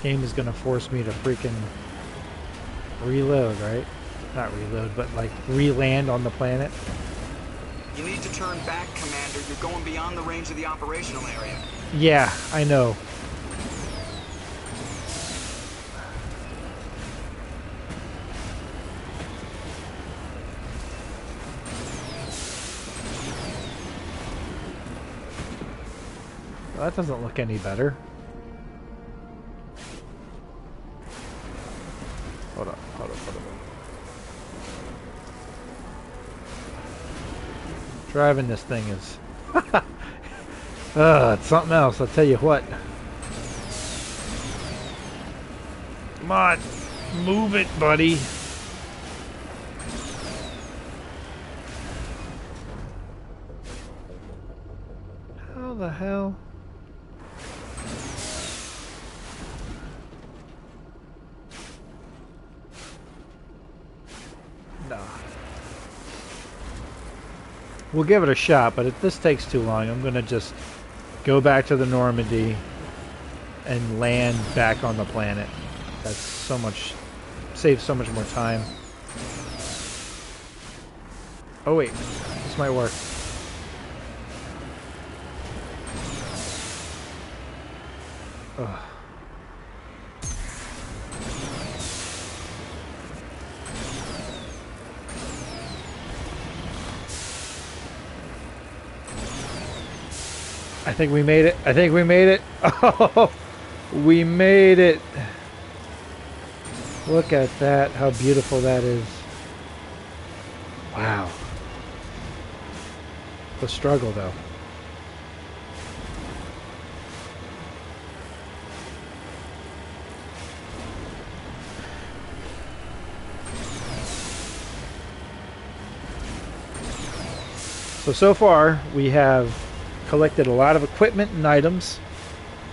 Game is gonna force me to freaking reload, right? Not reload, but like re-land on the planet. You need to turn back, Commander. You're going beyond the range of the operational area. Yeah, I know. Well, that doesn't look any better. Hold on, hold on, hold on. Driving this thing is... it's something else, I'll tell you what. Come on, move it, buddy. How the hell? We'll give it a shot, but if this takes too long, I'm going to just go back to the Normandy and land back on the planet. That's so much... saves so much more time. Oh wait, this might work. Ugh. I think we made it. I think we made it. Oh, we made it. Look at that. How beautiful that is. Wow. The struggle, though. So far, we have collected a lot of equipment and items,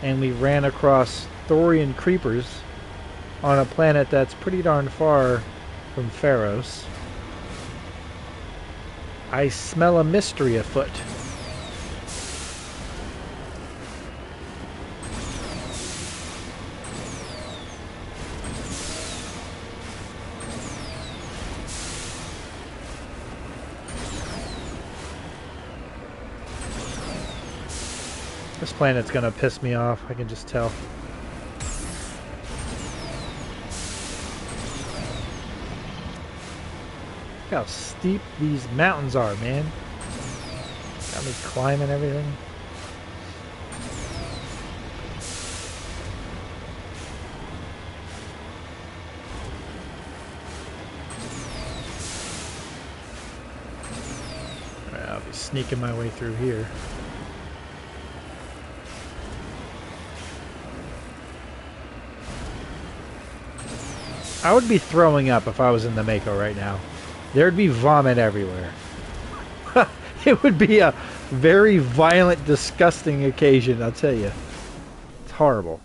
and we ran across Thorian creepers on a planet that's pretty darn far from Pharos. I smell a mystery afoot. This planet's gonna piss me off, I can just tell. Look how steep these mountains are, man. Got me climbing everything. Alright, I'll be sneaking my way through here. I would be throwing up if I was in the Mako right now. There'd be vomit everywhere. It would be a very violent, disgusting occasion, I'll tell you. It's horrible.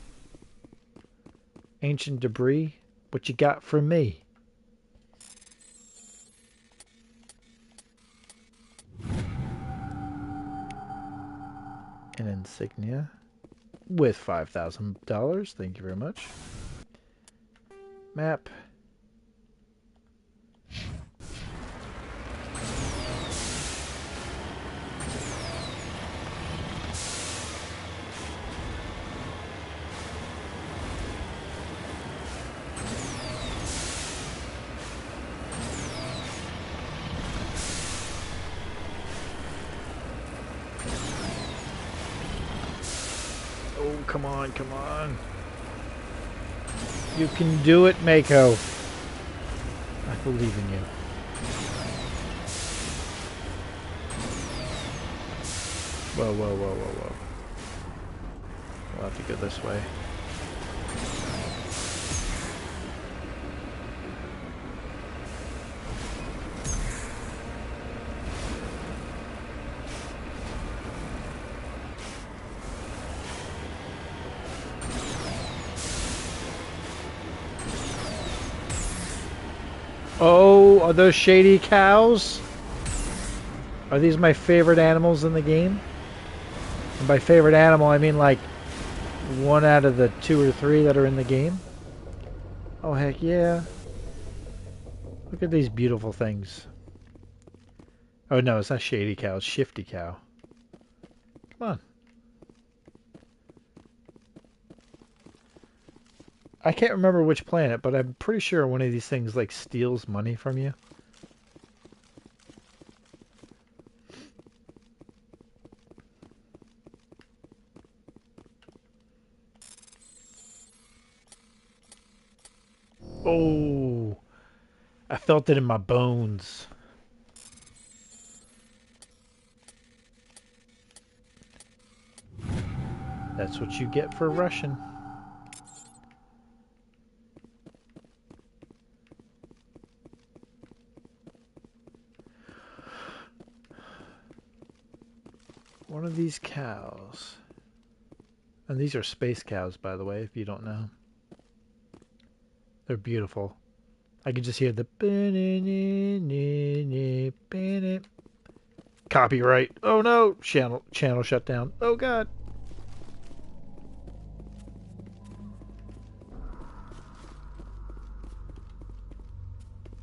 Ancient debris? What you got for me? An insignia with $5,000. Thank you very much. Map. Oh, come on, come on. You can do it, Mako. I believe in you. Whoa, whoa, whoa, whoa, whoa. We'll have to go this way. Oh, are those shady cows? Are these my favorite animals in the game? And by favorite animal, I mean like 1 out of the 2 or 3 that are in the game. Oh, heck yeah. Look at these beautiful things. Oh, no, it's not shady cow. It's shifty cow. Come on. I can't remember which planet, but I'm pretty sure one of these things like steals money from you. Oh, I felt it in my bones. That's what you get for Russian. One of these cows. And these are space cows, by the way, if you don't know. They're beautiful. I can just hear the... Copyright. Oh no! Channel shut down. Oh god.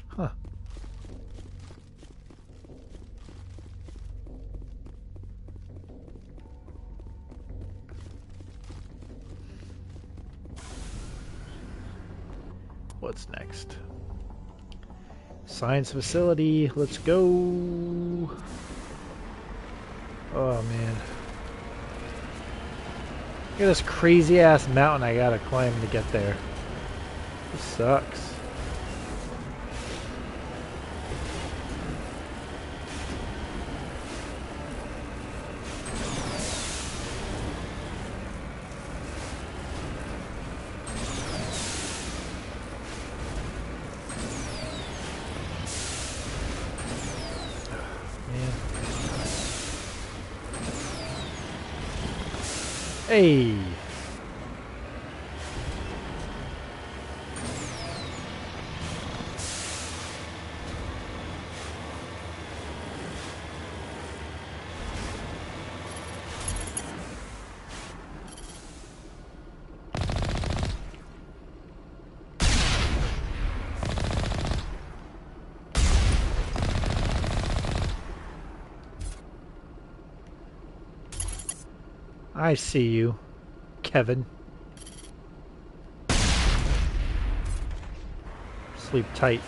Huh. What's next? Science facility. Let's go. Oh man. Look at this crazy ass mountain I gotta climb to get there. This sucks. Hey. I see you, Kevin. Sleep tight.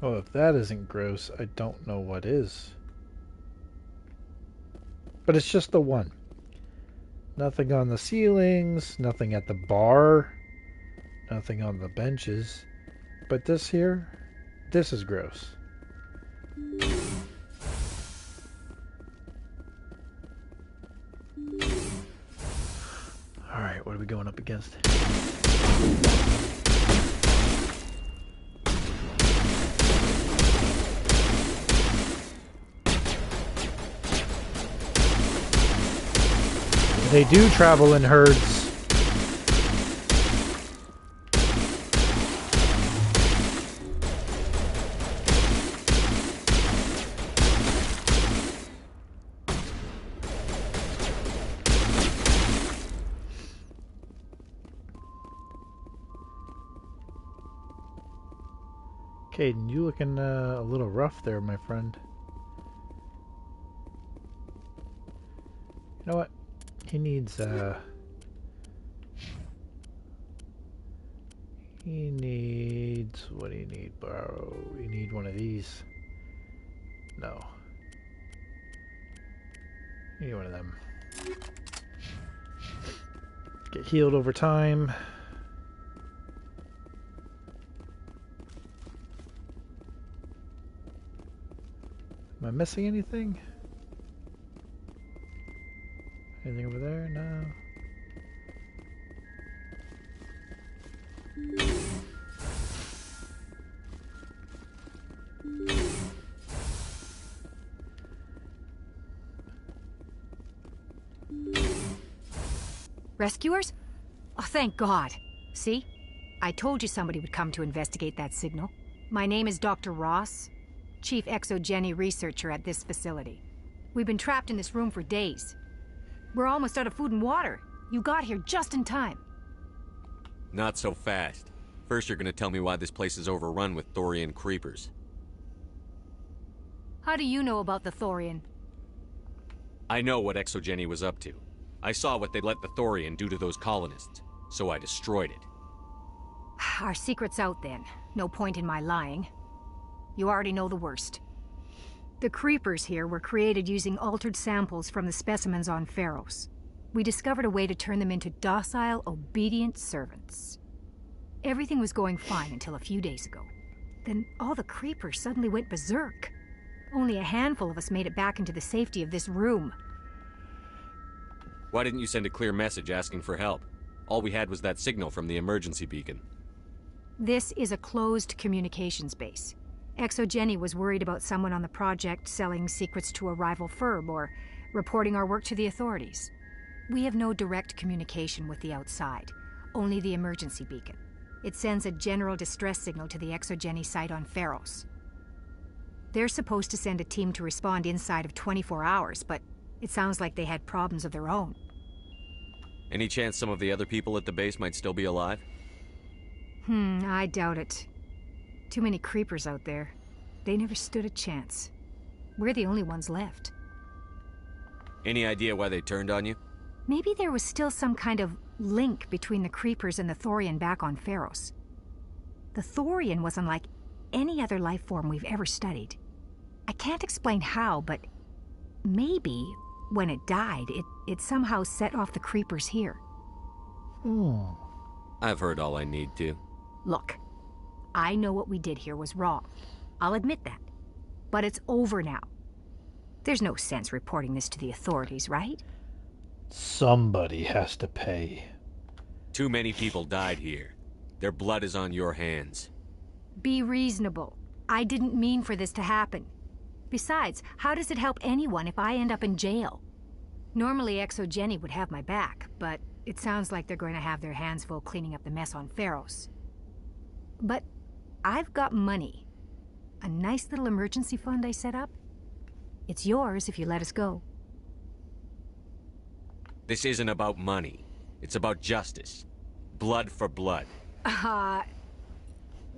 Oh, if that isn't gross, I don't know what is. But it's just the one. Nothing on the ceilings, nothing at the bar, nothing on the benches. But this here, this is gross. Alright, what are we going up against? They do travel in herds. Caden, you looking a little rough there, my friend. You know what? He needs, what do you need, bro? You need one of these. No. You need one of them. Get healed over time. Am I missing anything? Anything over there? No. Rescuers? Oh, thank God. See? I told you somebody would come to investigate that signal. My name is Dr. Ross, Chief Exogeny Researcher at this facility. We've been trapped in this room for days. We're almost out of food and water. You got here just in time. Not so fast. First you're gonna tell me why this place is overrun with Thorian creepers. How do you know about the Thorian? I know what Exogeny was up to. I saw what they let the Thorian do to those colonists, so I destroyed it. Our secret's out then. No point in my lying. You already know the worst. The creepers here were created using altered samples from the specimens on Pharos. We discovered a way to turn them into docile, obedient servants. Everything was going fine until a few days ago. Then all the creepers suddenly went berserk. Only a handful of us made it back into the safety of this room. Why didn't you send a clear message asking for help? All we had was that signal from the emergency beacon. This is a closed communications base. Exogeny was worried about someone on the project selling secrets to a rival firm or reporting our work to the authorities. We have no direct communication with the outside, only the emergency beacon. It sends a general distress signal to the Exogeny site on Pharos. They're supposed to send a team to respond inside of 24 hours, but it sounds like they had problems of their own. Any chance some of the other people at the base might still be alive? I doubt it. Too many creepers out there. They never stood a chance. We're the only ones left. Any idea why they turned on you? Maybe there was still some kind of link between the creepers and the Thorian back on Pharos. The Thorian was unlike any other life form we've ever studied. I can't explain how, but maybe when it died, it somehow set off the creepers here. I've heard all I need to. Look, I know what we did here was wrong. I'll admit that. But it's over now. There's no sense reporting this to the authorities, right? Somebody has to pay. Too many people died here. Their blood is on your hands. Be reasonable. I didn't mean for this to happen. Besides, how does it help anyone if I end up in jail? Normally Exogeny would have my back, but it sounds like they're going to have their hands full cleaning up the mess on Pharos. But I've got money. A nice little emergency fund I set up. It's yours if you let us go. This isn't about money. It's about justice. Blood for blood.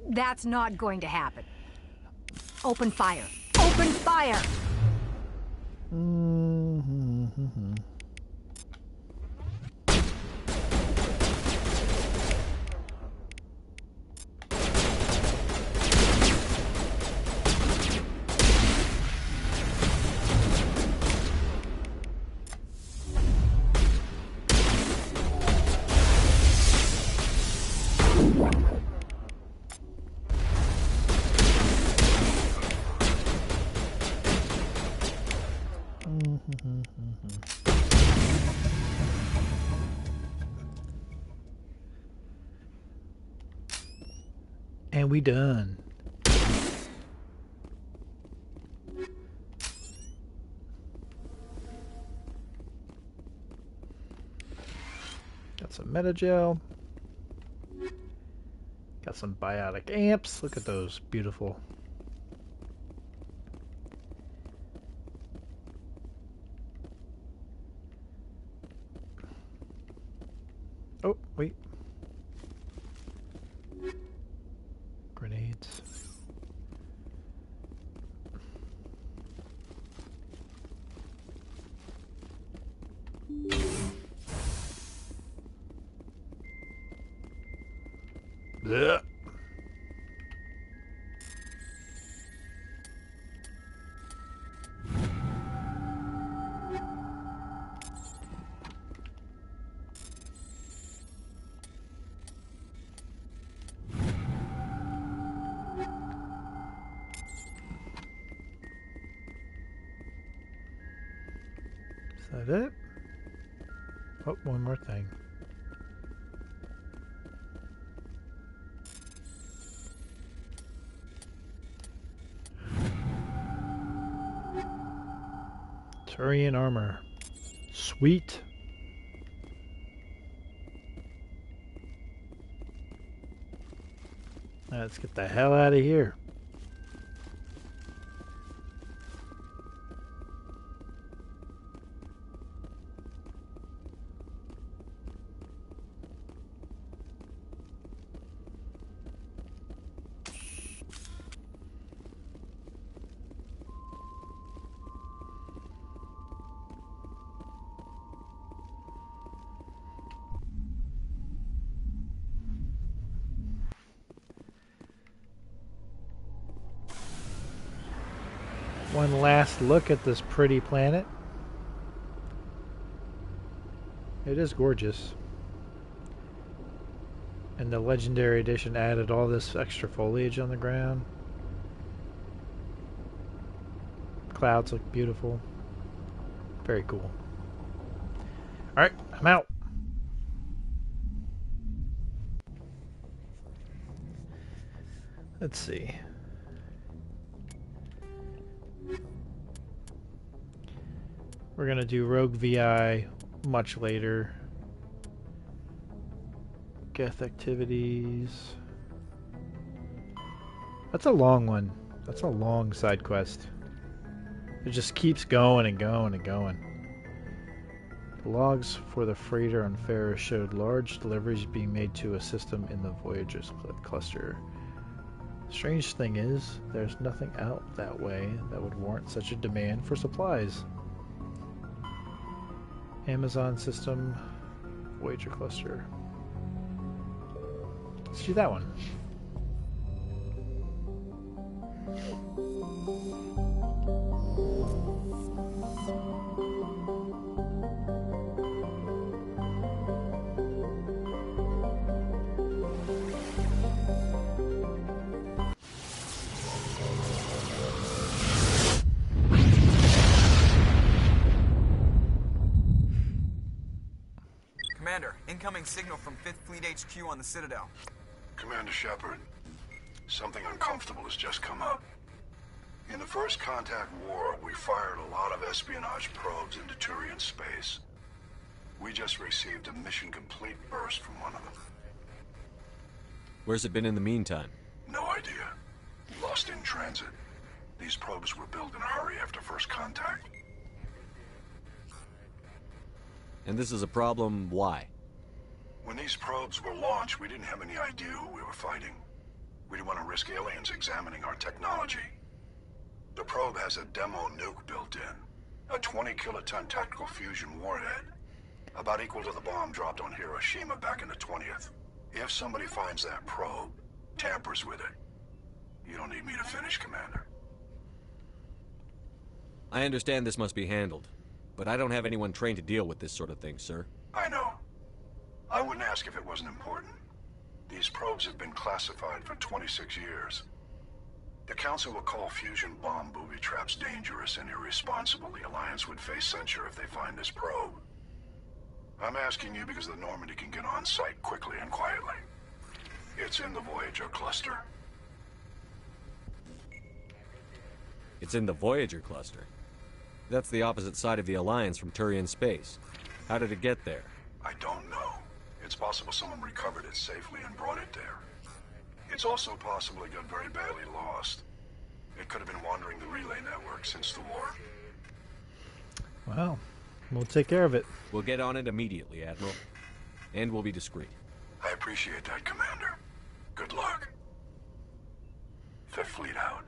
That's not going to happen. Open fire. Open fire! And we done. Got some metagel. Got some biotic amps. Look at those. Beautiful. Oh, wait. Grenades. Blech. Is that it? Oh, one more thing. Turian armor. Sweet. Let's get the hell out of here. One last look at this pretty planet. It is gorgeous. And the Legendary Edition added all this extra foliage on the ground. Clouds look beautiful. Very cool. Alright, I'm out. Let's see. We're gonna do Rogue VI much later. Geth activities. That's a long one. That's a long side quest. It just keeps going and going and going. The logs for the freighter on Ferris showed large deliveries being made to a system in the Voyager's cluster. Strange thing is, there's nothing out that way that would warrant such a demand for supplies. Amazon system, Voyager cluster. Let's do that one. Commander, incoming signal from 5th Fleet HQ on the Citadel. Commander Shepard, something uncomfortable has just come up. In the First Contact War, we fired a lot of espionage probes into Turian space. We just received a mission complete burst from one of them. Where's it been in the meantime? No idea. Lost in transit. These probes were built in a hurry after First Contact. And this is a problem, why? When these probes were launched, we didn't have any idea who we were fighting. We didn't want to risk aliens examining our technology. The probe has a demo nuke built in. A 20-kiloton tactical fusion warhead. About equal to the bomb dropped on Hiroshima back in the 20th. If somebody finds that probe, tampers with it, you don't need me to finish, Commander. I understand this must be handled, but I don't have anyone trained to deal with this sort of thing, sir. I know. I wouldn't ask if it wasn't important. These probes have been classified for 26 years. The Council will call fusion bomb booby traps dangerous and irresponsible. The Alliance would face censure if they find this probe. I'm asking you because the Normandy can get on site quickly and quietly. It's in the Voyager cluster. It's in the Voyager cluster. That's the opposite side of the Alliance from Turian space. How did it get there? I don't know. It's possible someone recovered it safely and brought it there. It's also possible it got very badly lost. It could have been wandering the relay network since the war. Well, we'll take care of it. We'll get on it immediately, Admiral. And we'll be discreet. I appreciate that, Commander. Good luck. Fifth Fleet out.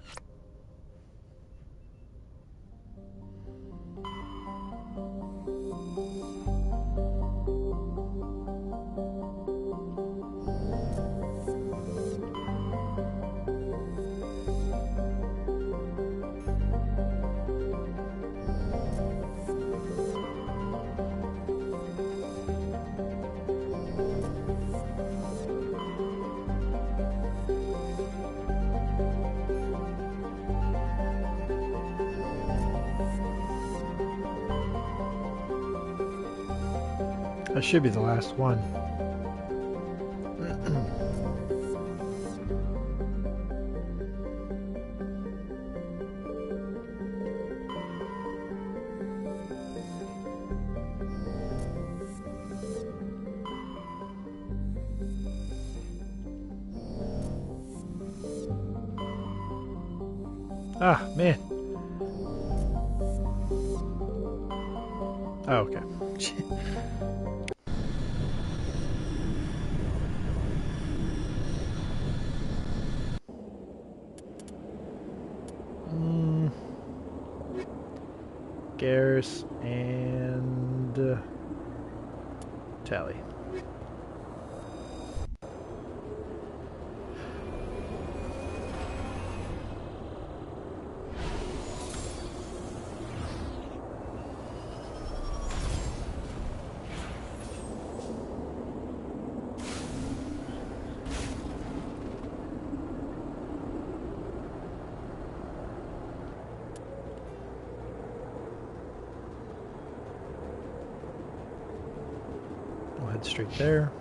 That should be the last one. Ah, man. Oh, okay. Garrus and Tally. Straight there.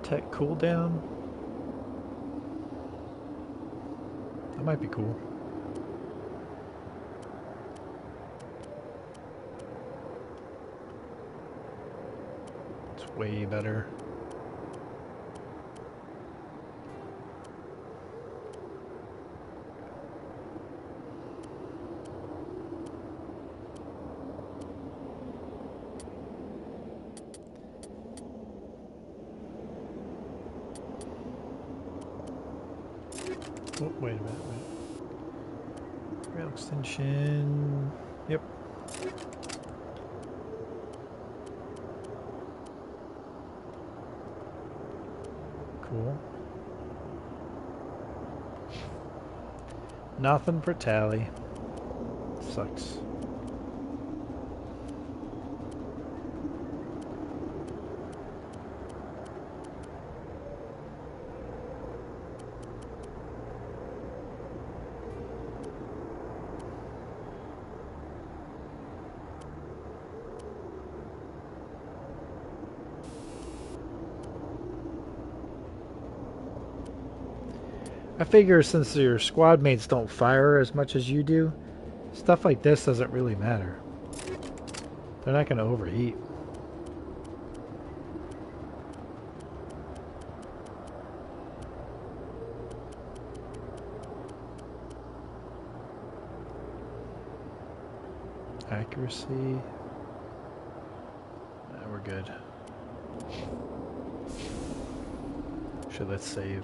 Tech cooldown. That might be cool. It's way better. Oh, wait a minute, Rail extension. Yep. Cool. Nothing for Tally. Sucks. I figure since your squad mates don't fire as much as you do, stuff like this doesn't really matter. They're not going to overheat. Accuracy. We're good. Actually, let's save.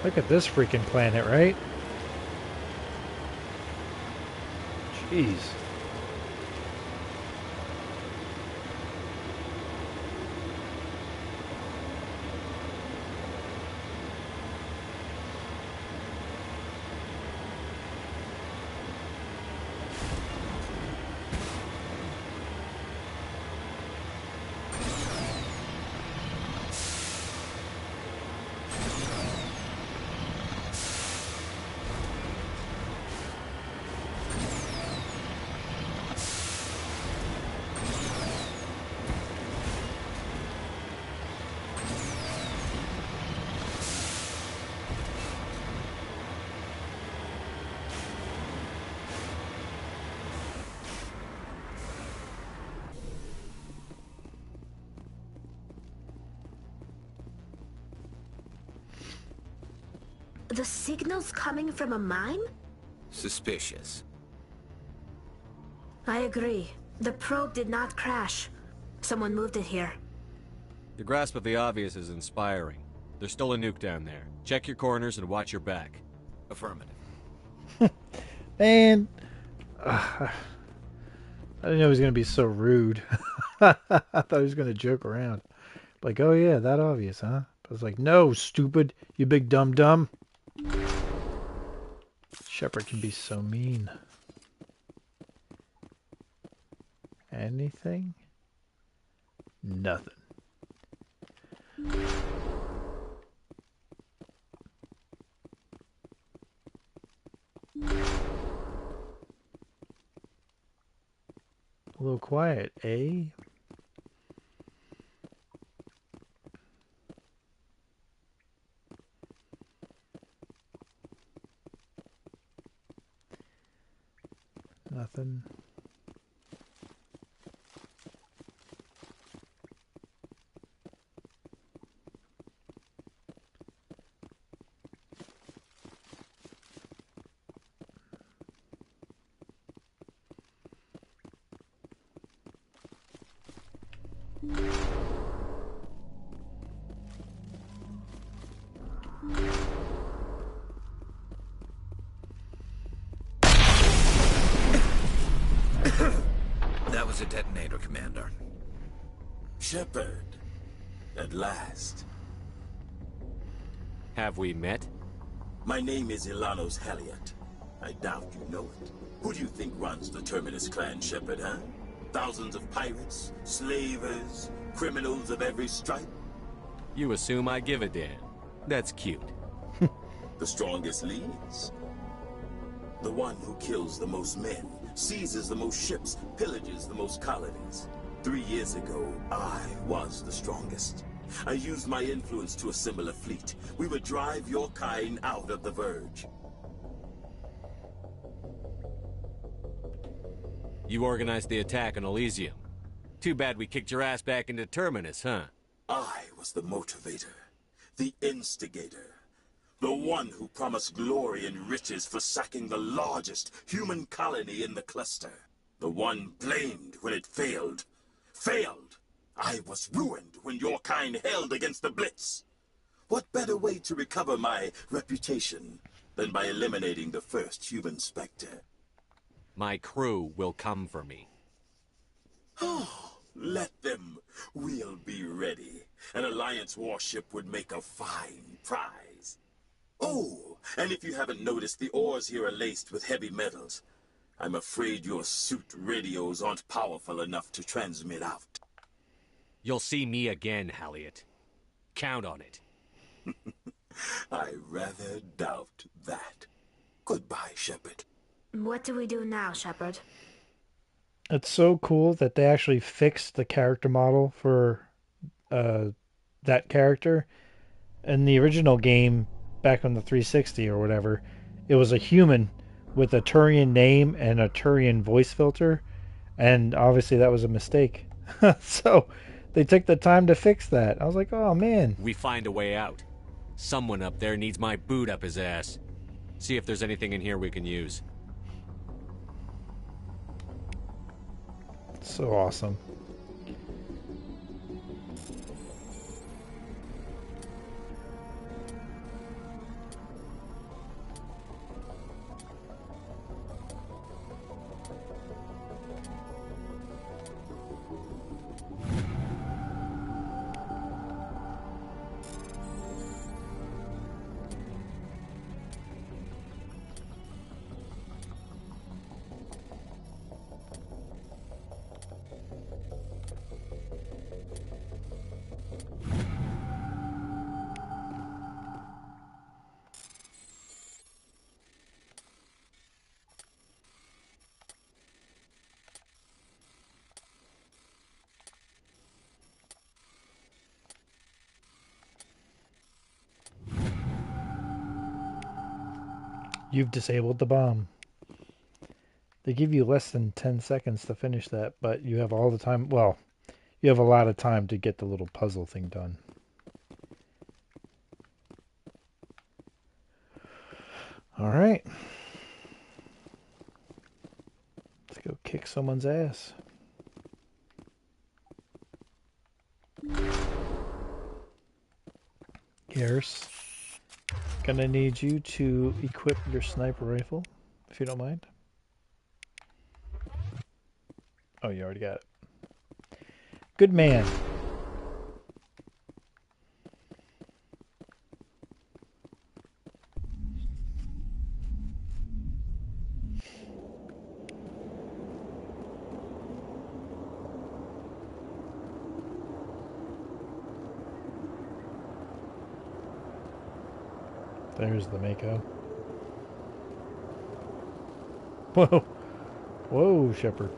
Look at this freaking planet, right? Jeez. The signal's coming from a mine? Suspicious. I agree. The probe did not crash. Someone moved it here. The grasp of the obvious is inspiring. There's still a nuke down there. Check your corners and watch your back. Affirmative. Man, I didn't know he was going to be so rude. I thought he was going to joke around. Like, oh yeah, that obvious, huh? I was like, no, stupid, you big dumb. Shepard can be so mean. Anything? Nothing. A little quiet, eh? Nothing. That was a detonator, Commander. Shepard, at last. Have we met? My name is Ilanos Halliot. I doubt you know it. Who do you think runs the Terminus clan, Shepard, huh? Thousands of pirates, slavers, criminals of every stripe? You assume I give a damn. That's cute. The strongest leads. The one who kills the most men, seizes the most ships, pillages the most colonies. 3 years ago, I was the strongest. I used my influence to assemble a fleet. We would drive your kind out of the Verge. You organized the attack on Elysium. Too bad we kicked your ass back into Terminus, huh? I was the motivator, the instigator. The one who promised glory and riches for sacking the largest human colony in the cluster. The one blamed when it failed. Failed! I was ruined when your kind held against the Blitz. What better way to recover my reputation than by eliminating the first human Spectre? My crew will come for me. Oh, let them. We'll be ready. An Alliance warship would make a fine prize. Oh, and if you haven't noticed, the ores here are laced with heavy metals. I'm afraid your suit radios aren't powerful enough to transmit out. You'll see me again, Halliot. Count on it. I rather doubt that. Goodbye, Shepard. What do we do now, Shepard? It's so cool that they actually fixed the character model for that character. In the original game, back on the 360 or whatever, it was a human with a Turian name and a Turian voice filter, and obviously that was a mistake. So they took the time to fix that. I was like, oh man. We find a way out. Someone up there needs my boot up his ass. See if there's anything in here we can use. So awesome. You've disabled the bomb. They give you less than 10 seconds to finish that, but you have all the time. Well, you have a lot of time to get the little puzzle thing done. All right. Let's go kick someone's ass. Garrus, gonna need you to equip your sniper rifle, if you don't mind. Oh, you already got it. Good man. There's the Mako. Whoa. Whoa, Shepard.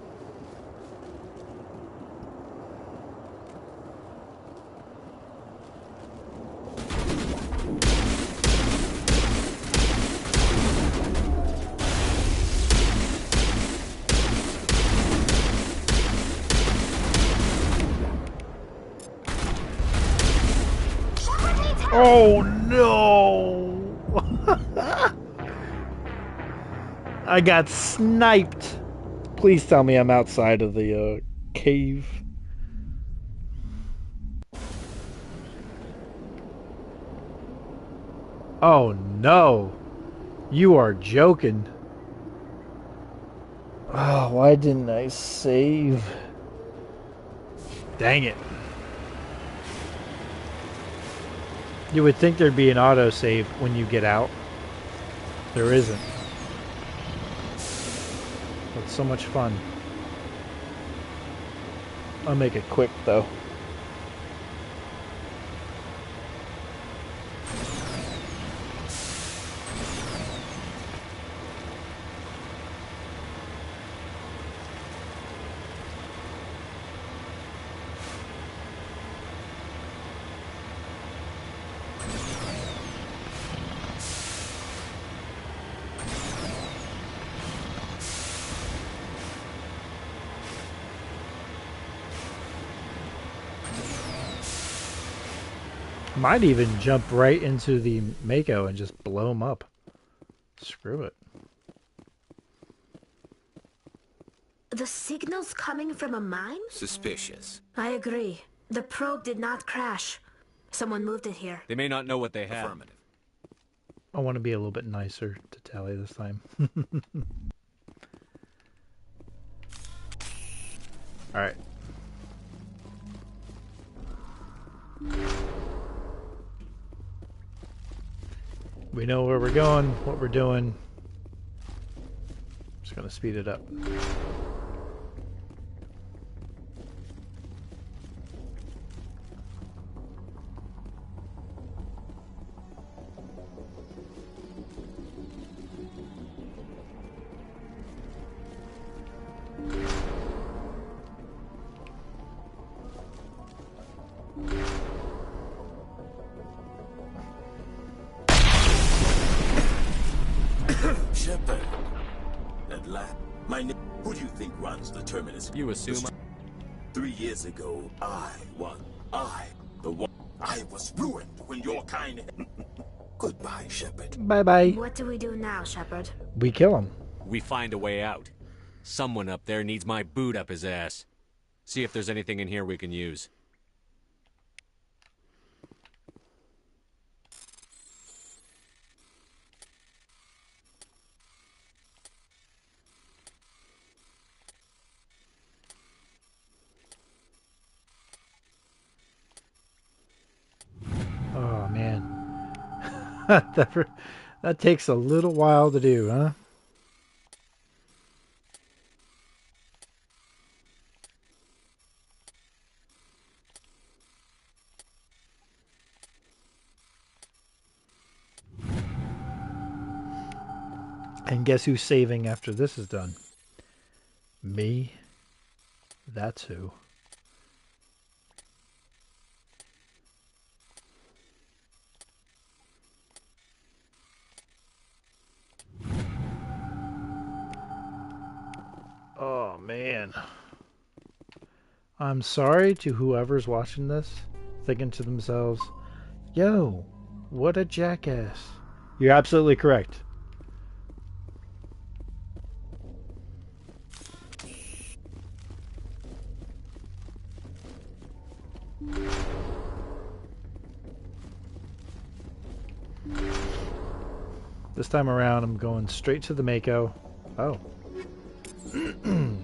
Oh no! I got sniped. Please tell me I'm outside of the cave. Oh no! You are joking. Oh, why didn't I save? Dang it. You would think there'd be an autosave when you get out. There isn't. It's so much fun. I'll make it quick though. Might even jump right into the Mako and just blow him up. Screw it. The signal's coming from a mine? Suspicious. I agree. The probe did not crash. Someone moved it here. They may not know what they have. Affirmative. I want to be a little bit nicer to Tally this time. Alright. We know where we're going, what we're doing. Just gonna speed it up. Shepard. At last. My name. Who do you think runs the terminus? You assume. 3 years ago, I was. The one. I was ruined when your kind. Goodbye, Shepard. Bye bye. What do we do now, Shepard? We kill him. We find a way out. Someone up there needs my boot up his ass. See if there's anything in here we can use. Oh, man. That takes a little while to do, huh? And guess who's saving after this is done? Me. That's who. Oh, man. I'm sorry to whoever's watching this, thinking to themselves, yo, what a jackass. You're absolutely correct. This time around, I'm going straight to the Mako. Oh.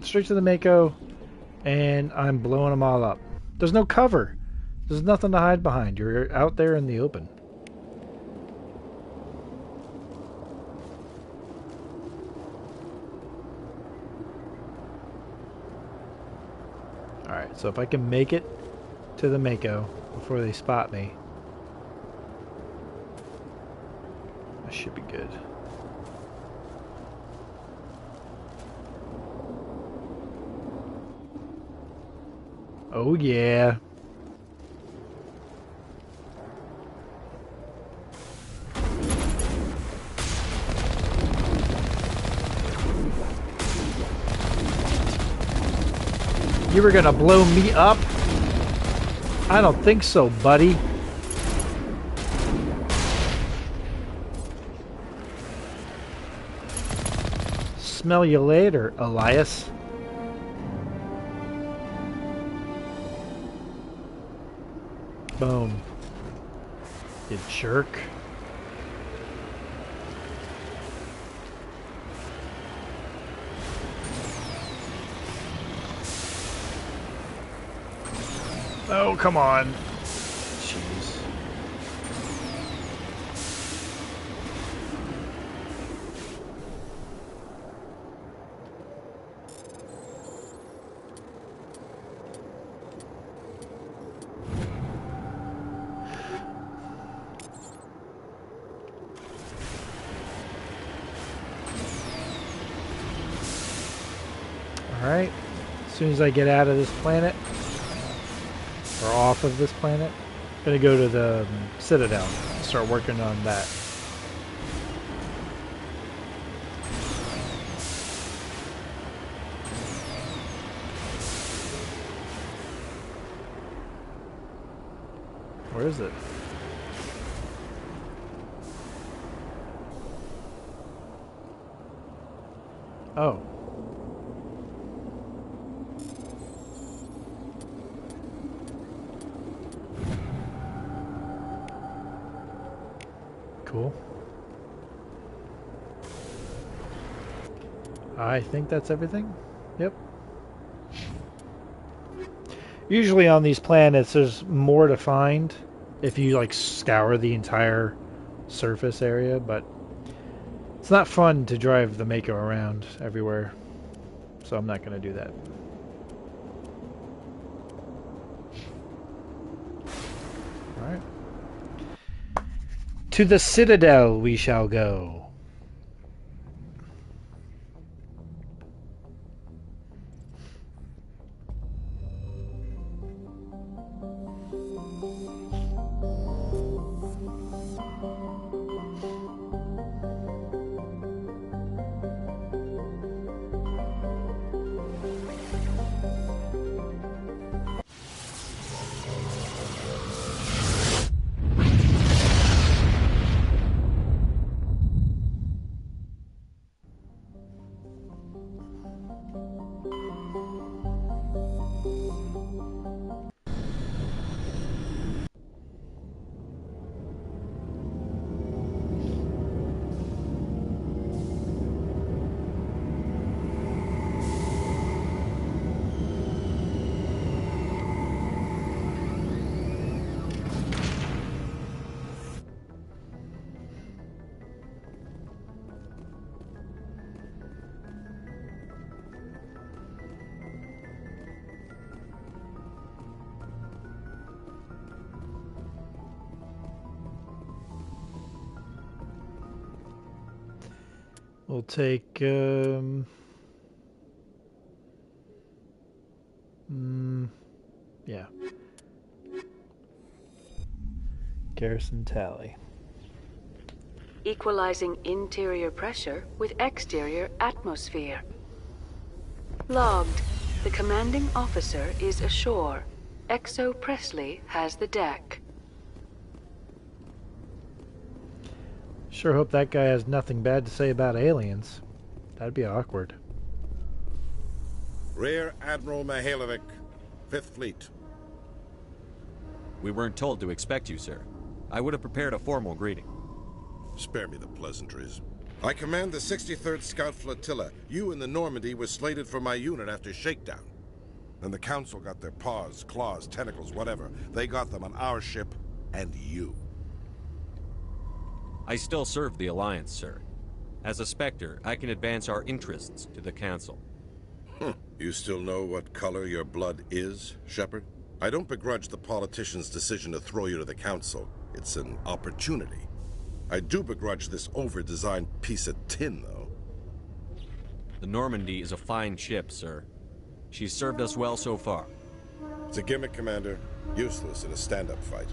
Straight to the Mako, and I'm blowing them all up. There's no cover. There's nothing to hide behind. You're out there in the open. Alright, so if I can make it to the Mako before they spot me, that should be good. Oh yeah. You were gonna blow me up? I don't think so, buddy. Smell you later, Elias. Boom. You jerk. Oh, come on. Jeez. Alright. As soon as I get out of this planet, or off of this planet, I'm gonna go to the Citadel and start working on that. Where is it? Oh. Cool. I think that's everything. Yep. Usually on these planets there's more to find if you like scour the entire surface area, but it's not fun to drive the Mako around everywhere, so I'm not going to do that. Alright. To the Citadel we shall go. We'll take yeah. Garrison tally. Equalizing interior pressure with exterior atmosphere. Logged. The commanding officer is ashore. Exo Presley has the deck. Sure hope that guy has nothing bad to say about aliens. That'd be awkward. Rear Admiral Mihailovic, 5th Fleet. We weren't told to expect you, sir. I would have prepared a formal greeting. Spare me the pleasantries. I command the 63rd Scout Flotilla. You and the Normandy were slated for my unit after shakedown. And the Council got their paws, claws, tentacles, whatever. They got them on our ship and you. I still serve the Alliance, sir. As a Spectre, I can advance our interests to the Council. You still know what color your blood is, Shepard? I don't begrudge the politician's decision to throw you to the Council. It's an opportunity. I do begrudge this over-designed piece of tin, though. The Normandy is a fine ship, sir. She's served us well so far. It's a gimmick, Commander. Useless in a stand-up fight.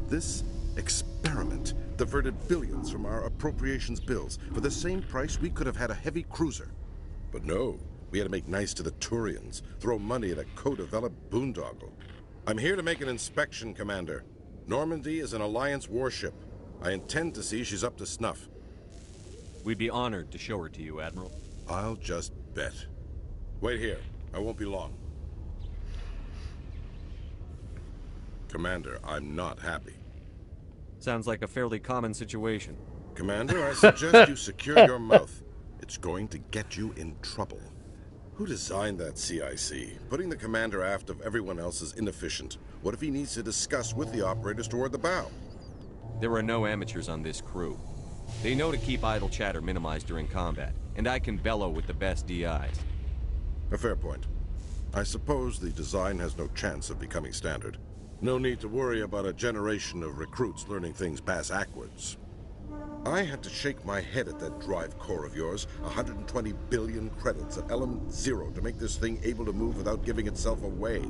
This experiment diverted billions from our appropriations bills. For the same price, we could have had a heavy cruiser. But no, we had to make nice to the Turians, throw money at a co-developed boondoggle. I'm here to make an inspection, Commander. Normandy is an Alliance warship. I intend to see she's up to snuff. We'd be honored to show her to you, Admiral. I'll just bet. Wait here. I won't be long. Commander, I'm not happy. Sounds like a fairly common situation. Commander, I suggest you secure your mouth. It's going to get you in trouble. Who designed that CIC? Putting the commander aft of everyone else is inefficient. What if he needs to discuss with the operators toward the bow? There are no amateurs on this crew. They know to keep idle chatter minimized during combat, and I can bellow with the best DIs. A fair point. I suppose the design has no chance of becoming standard. No need to worry about a generation of recruits learning things bass-ackwards. I had to shake my head at that drive core of yours. 120 billion credits at element 0 to make this thing able to move without giving itself away.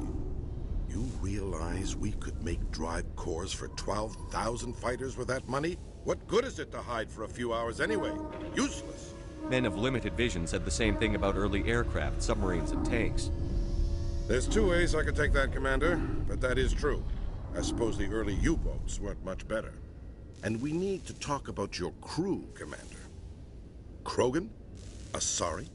You realize we could make drive cores for 12,000 fighters with that money? What good is it to hide for a few hours anyway? Useless. Men of limited vision said the same thing about early aircraft, submarines, and tanks. There's two ways I could take that, Commander, but that is true. I suppose the early U-boats weren't much better. And we need to talk about your crew, Commander. Krogan? Asari?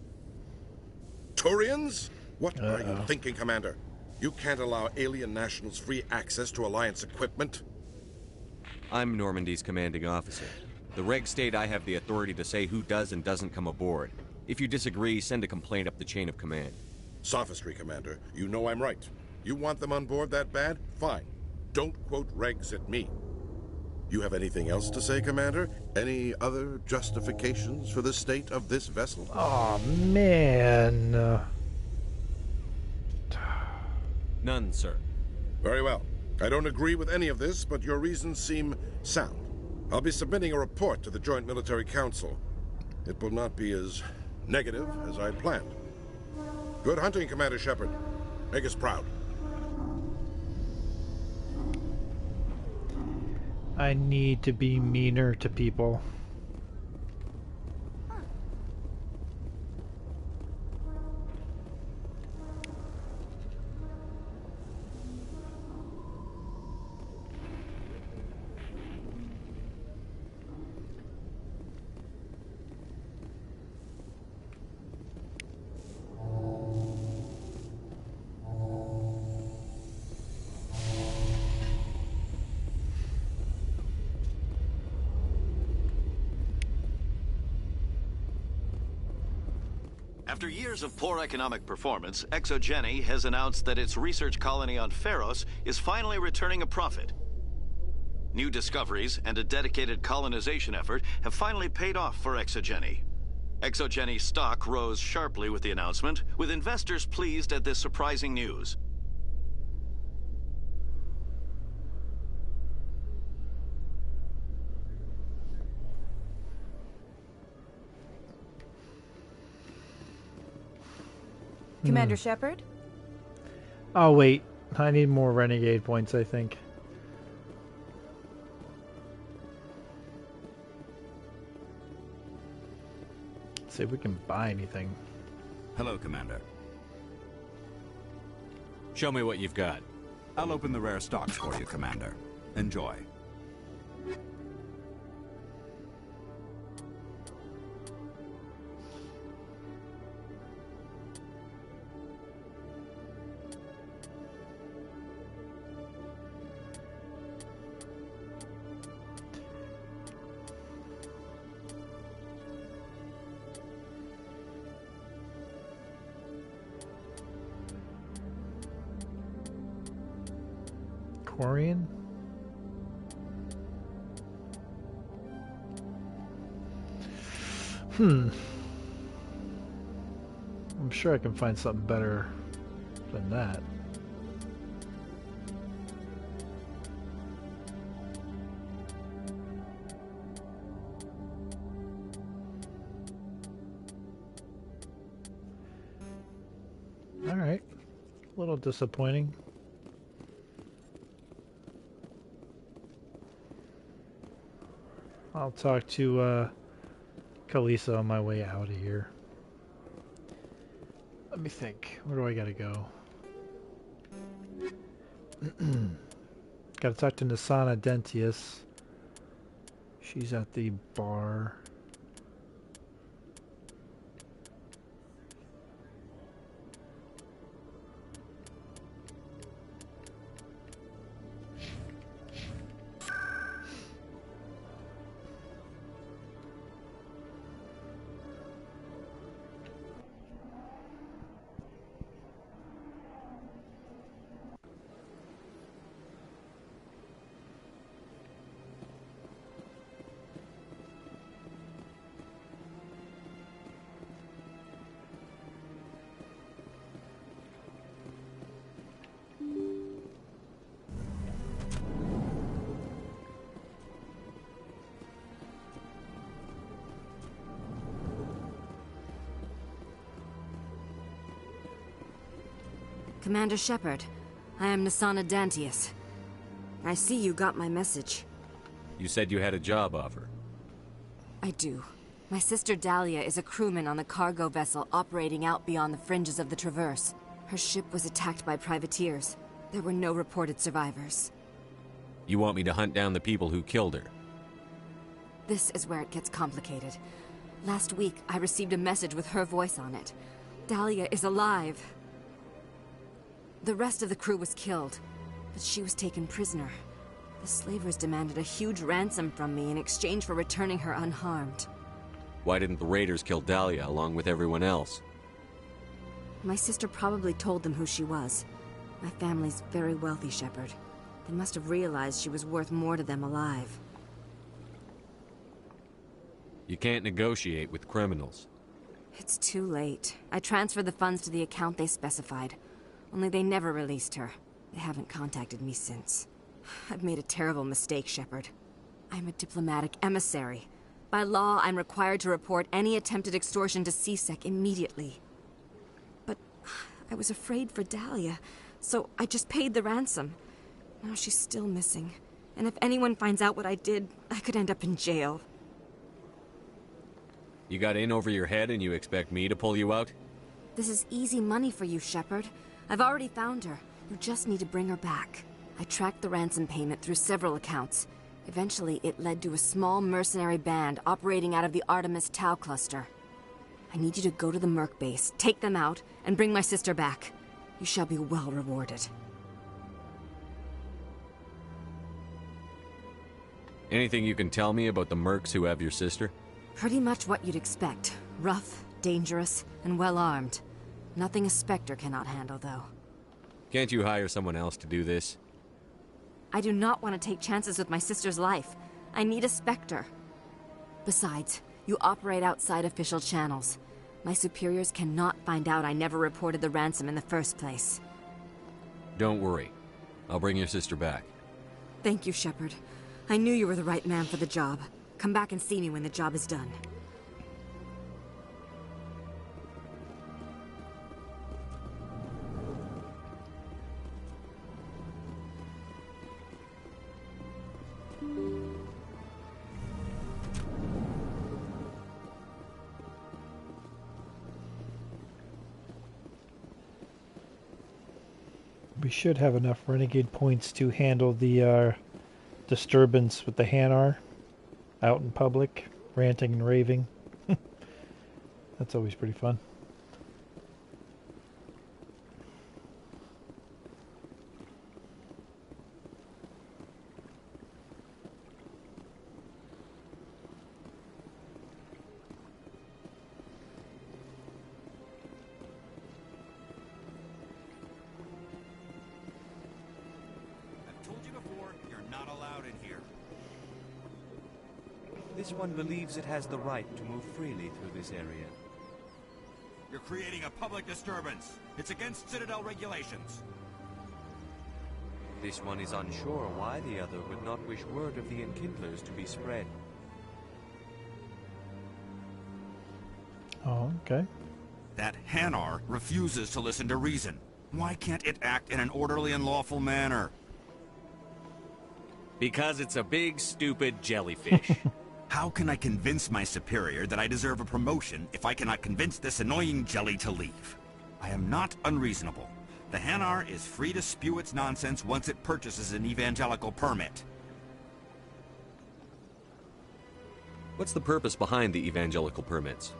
Turians? What are you thinking, Commander? You can't allow alien nationals free access to Alliance equipment? I'm Normandy's commanding officer. The regs state I have the authority to say who does and doesn't come aboard. If you disagree, send a complaint up the chain of command. Sophistry, Commander. You know I'm right. You want them on board that bad? Fine. Don't quote regs at me. You have anything else to say, Commander? Any other justifications for the state of this vessel? Oh man. None, sir. Very well. I don't agree with any of this, but your reasons seem sound. I'll be submitting a report to the Joint Military Council. It will not be as negative as I planned. Good hunting, Commander Shepard. Make us proud. I need to be meaner to people. After years of poor economic performance, ExoGeni has announced that its research colony on Pharos is finally returning a profit. New discoveries and a dedicated colonization effort have finally paid off for ExoGeni. ExoGeni stock rose sharply with the announcement, with investors pleased at this surprising news. Commander Shepard? Oh, wait. I need more renegade points, I think. Let's see if we can buy anything. Hello, Commander. Show me what you've got. I'll open the rare stocks for you, Commander. Enjoy. Quarian? I'm sure I can find something better than that. All right. A little disappointing. I'll talk to Kalisa on my way out of here. Let me think. Where do I gotta go? Gotta talk to Nasana Dentius. She's at the bar. Commander Shepard, I am Nasana Dantius. I see you got my message. You said you had a job offer. I do. My sister Dahlia is a crewman on the cargo vessel operating out beyond the fringes of the Traverse. Her ship was attacked by privateers. There were no reported survivors. You want me to hunt down the people who killed her? This is where it gets complicated. Last week, I received a message with her voice on it. Dahlia is alive. The rest of the crew was killed, but she was taken prisoner. The slavers demanded a huge ransom from me in exchange for returning her unharmed. Why didn't the raiders kill Dahlia along with everyone else? My sister probably told them who she was. My family's very wealthy, Shepard. They must have realized she was worth more to them alive. You can't negotiate with criminals. It's too late. I transferred the funds to the account they specified. Only they never released her. They haven't contacted me since. I've made a terrible mistake, Shepard. I'm a diplomatic emissary. By law, I'm required to report any attempted extortion to CSEC immediately. But I was afraid for Dahlia, so I just paid the ransom. Now she's still missing. And if anyone finds out what I did, I could end up in jail. You got in over your head and you expect me to pull you out? This is easy money for you, Shepard. I've already found her. You just need to bring her back. I tracked the ransom payment through several accounts. Eventually, it led to a small mercenary band operating out of the Artemis Tau cluster. I need you to go to the Merc base, take them out, and bring my sister back. You shall be well rewarded. Anything you can tell me about the mercs who have your sister? Pretty much what you'd expect. Rough, dangerous, and well-armed. Nothing a Spectre cannot handle, though. Can't you hire someone else to do this? I do not want to take chances with my sister's life. I need a Spectre. Besides, you operate outside official channels. My superiors cannot find out I never reported the ransom in the first place. Don't worry. I'll bring your sister back. Thank you, Shepard. I knew you were the right man for the job. Come back and see me when the job is done. We should have enough renegade points to handle the disturbance with the Hanar out in public, ranting and raving. That's always pretty fun. This one believes it has the right to move freely through this area. You're creating a public disturbance. It's against Citadel regulations. This one is unsure why the other would not wish word of the Enkindlers to be spread. Oh, okay. That Hanar refuses to listen to reason. Why can't it act in an orderly and lawful manner? Because it's a big, stupid jellyfish. How can I convince my superior that I deserve a promotion if I cannot convince this annoying jelly to leave? I am not unreasonable. The Hanar is free to spew its nonsense once it purchases an evangelical permit. What's the purpose behind the evangelical permits?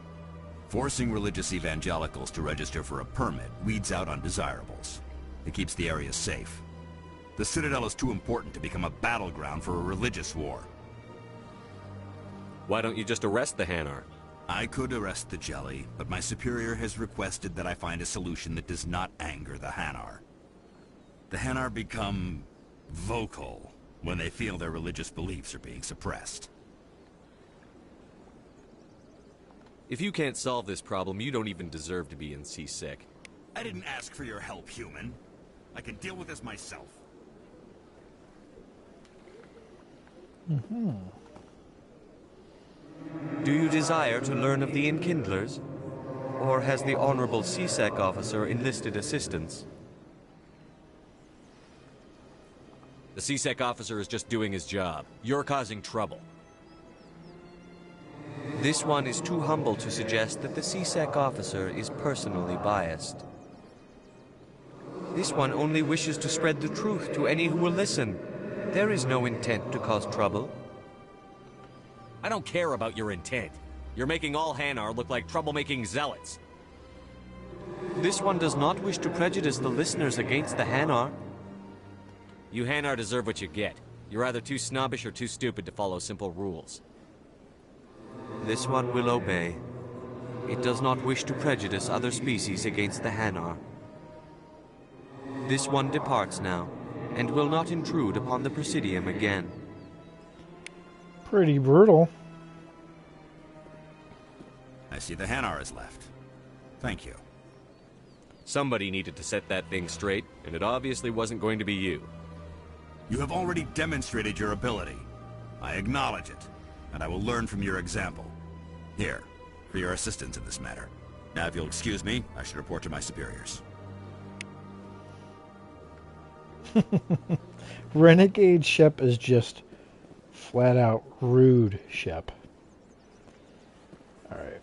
Forcing religious evangelicals to register for a permit weeds out undesirables. It keeps the area safe. The Citadel is too important to become a battleground for a religious war. Why don't you just arrest the Hanar? I could arrest the jelly, but my superior has requested that I find a solution that does not anger the Hanar. The Hanar become vocal when they feel their religious beliefs are being suppressed. If you can't solve this problem, you don't even deserve to be in C-Sec. I didn't ask for your help, human. I can deal with this myself. Mm-hmm. Do you desire to learn of the Enkindlers? Or has the Honorable C-Sec officer enlisted assistance? The C-Sec officer is just doing his job. You're causing trouble. This one is too humble to suggest that the C-Sec officer is personally biased. This one only wishes to spread the truth to any who will listen. There is no intent to cause trouble. I don't care about your intent. You're making all Hanar look like troublemaking zealots. This one does not wish to prejudice the listeners against the Hanar. You Hanar deserve what you get. You're either too snobbish or too stupid to follow simple rules. This one will obey. It does not wish to prejudice other species against the Hanar. This one departs now, and will not intrude upon the Presidium again. Pretty brutal. I see the Hanar is left. Thank you. Somebody needed to set that thing straight, and it obviously wasn't going to be you. You have already demonstrated your ability. I acknowledge it, and I will learn from your example. Here, for your assistance in this matter. Now, if you'll excuse me, I should report to my superiors. Renegade Shep is just flat out rude, Shep. Alright.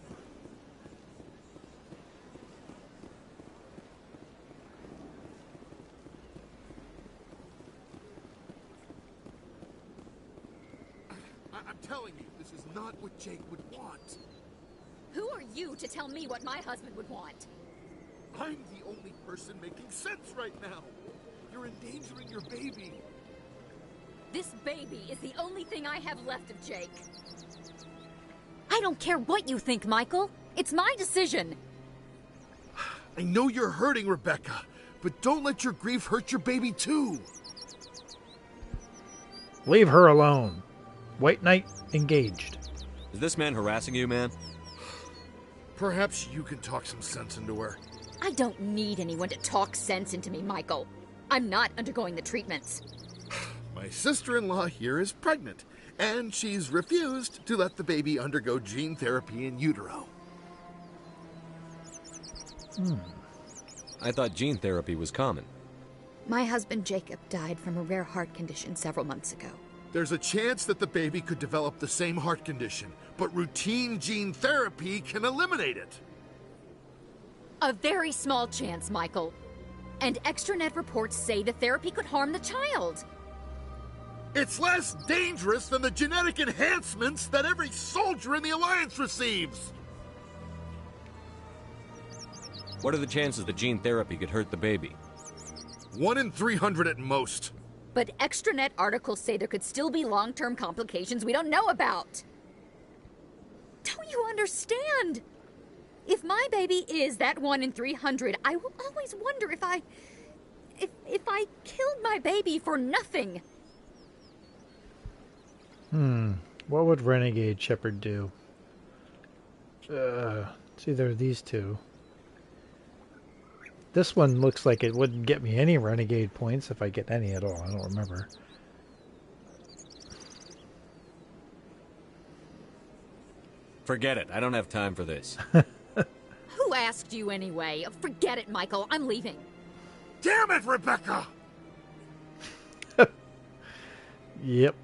I'm telling you, this is not what Jake would want. Who are you to tell me what my husband would want? I'm the only person making sense right now. You're endangering your baby. This baby is the only thing I have left of Jake. I don't care what you think, Michael. It's my decision. I know you're hurting, Rebecca, but don't let your grief hurt your baby too. Leave her alone. White Knight engaged. Is this man harassing you, man? Perhaps you can talk some sense into her. I don't need anyone to talk sense into me, Michael. I'm not undergoing the treatments. My sister-in-law here is pregnant, and she's refused to let the baby undergo gene therapy in utero. I thought gene therapy was common. My husband Jacob died from a rare heart condition several months ago. There's a chance that the baby could develop the same heart condition, but routine gene therapy can eliminate it. A very small chance, Michael. And extranet reports say the therapy could harm the child. It's less dangerous than the genetic enhancements that every soldier in the Alliance receives! What are the chances that gene therapy could hurt the baby? 1 in 300 at most. But extranet articles say there could still be long-term complications we don't know about. Don't you understand? If my baby is that 1 in 300, I will always wonder if I killed my baby for nothing. What would Renegade Shepard do? It's either of these two. This one looks like it wouldn't get me any Renegade points if I get any at all. I don't remember. Forget it. I don't have time for this. Who asked you anyway? Forget it, Michael. I'm leaving. Damn it, Rebecca! Yep.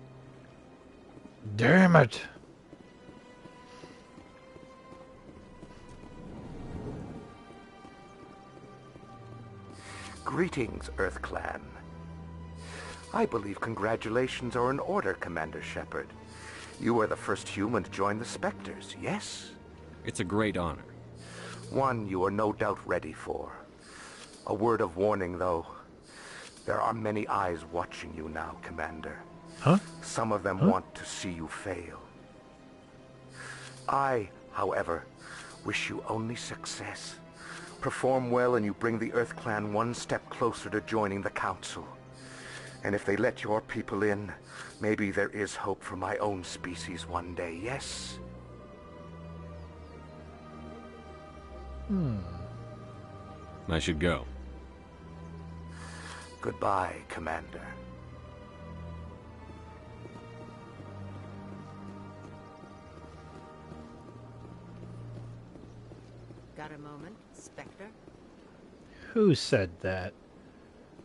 Damn it. Greetings, Earth Clan. I believe congratulations are in order, Commander Shepard. You are the first human to join the Spectres, yes? It's a great honor. One you are no doubt ready for. A word of warning, though. There are many eyes watching you now, Commander. Huh? Some of them want to see you fail. I, however, wish you only success. Perform well and you bring the Earth Clan one step closer to joining the Council. And if they let your people in, maybe there is hope for my own species one day, yes? I should go. Goodbye, Commander. Got a moment, Spectre? Who said that?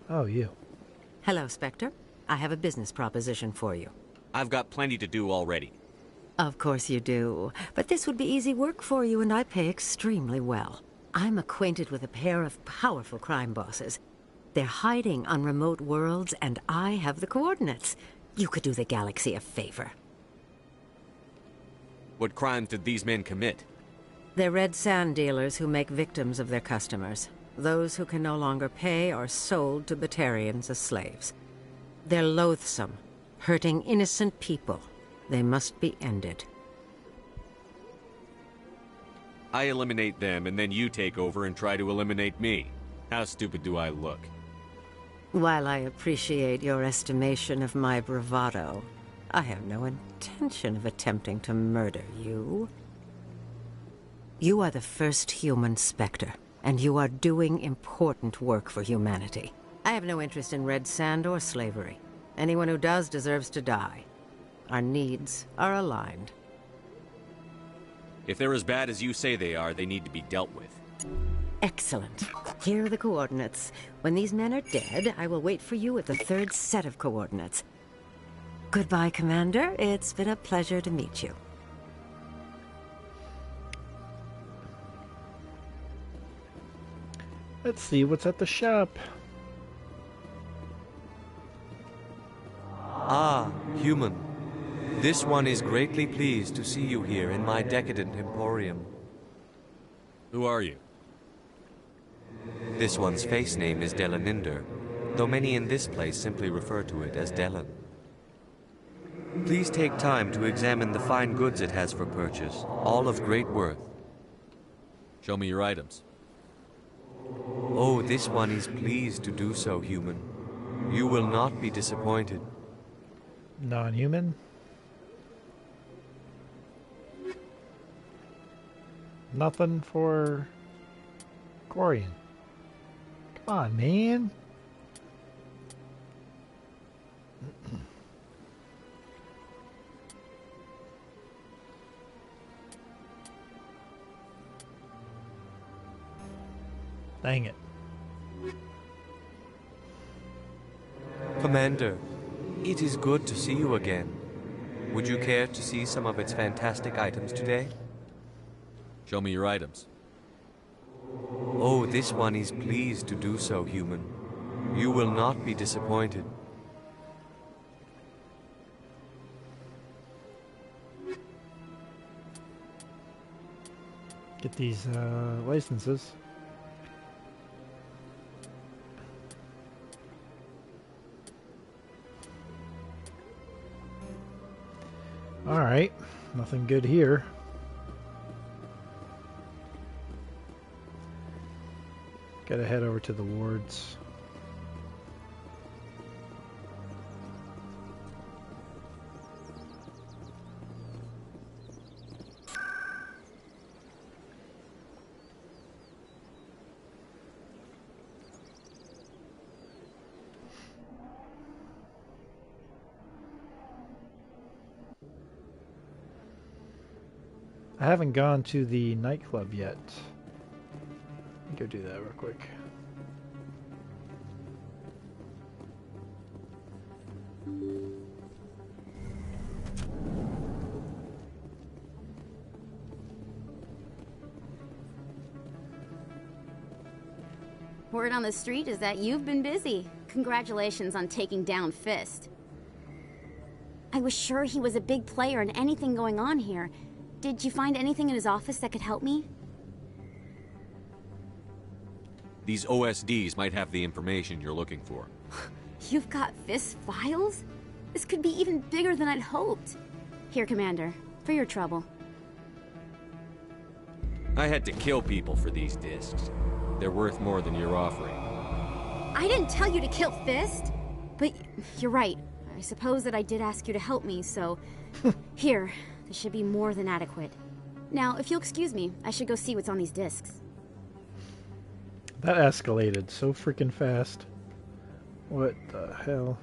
Oh, you. Hello, Spectre. I have a business proposition for you. I've got plenty to do already. Of course you do. But this would be easy work for you, and I pay extremely well. I'm acquainted with a pair of powerful crime bosses. They're hiding on remote worlds, and I have the coordinates. You could do the galaxy a favor. What crimes did these men commit? They're red sand dealers who make victims of their customers. Those who can no longer pay are sold to Batarians as slaves. They're loathsome, hurting innocent people. They must be ended. I eliminate them, and then you take over and try to eliminate me. How stupid do I look? While I appreciate your estimation of my bravado, I have no intention of attempting to murder you. You are the first human Spectre, and you are doing important work for humanity. I have no interest in red sand or slavery. Anyone who does deserves to die. Our needs are aligned. If they're as bad as you say they are, they need to be dealt with. Excellent. Here are the coordinates. When these men are dead, I will wait for you at the third set of coordinates. Goodbye, Commander. It's been a pleasure to meet you. Let's see what's at the shop. Ah, human. This one is greatly pleased to see you here in my decadent emporium. Who are you? This one's face name is Delaninder, though many in this place simply refer to it as Delan. Please take time to examine the fine goods it has for purchase, all of great worth. Show me your items. Oh, this one is pleased to do so, human. You will not be disappointed. Non-human? Nothing for Corian. Come on, man. Dang it. Commander, it is good to see you again. Would you care to see some of its fantastic items today? Show me your items. Oh, this one is pleased to do so, human. You will not be disappointed. Get these licenses. Alright, nothing good here. Gotta head over to the wards. I haven't gone to the nightclub yet. Let me go do that real quick. Word on the street is that you've been busy. Congratulations on taking down Fist. I was sure he was a big player in anything going on here. Did you find anything in his office that could help me? These OSDs might have the information you're looking for. You've got Fist files? This could be even bigger than I'd hoped. Here, Commander, for your trouble. I had to kill people for these discs. They're worth more than you're offering. I didn't tell you to kill Fist! But you're right. I suppose that I did ask you to help me, so... Here, this should be more than adequate. Now, if you'll excuse me, I should go see what's on these discs. That escalated so freaking fast. What the hell?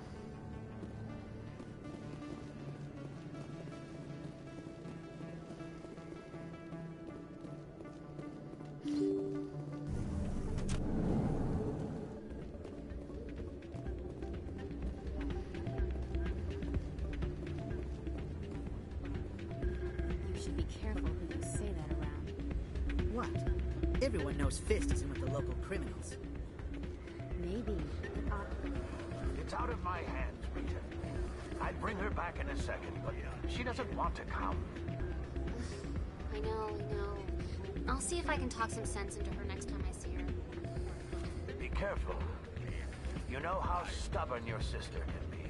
Everyone knows Fist isn't with the local criminals. Maybe. It's out of my hands, Rita. I'd bring her back in a second, but she doesn't want to come. I know. I'll see if I can talk some sense into her next time I see her. Be careful. You know how stubborn your sister can be.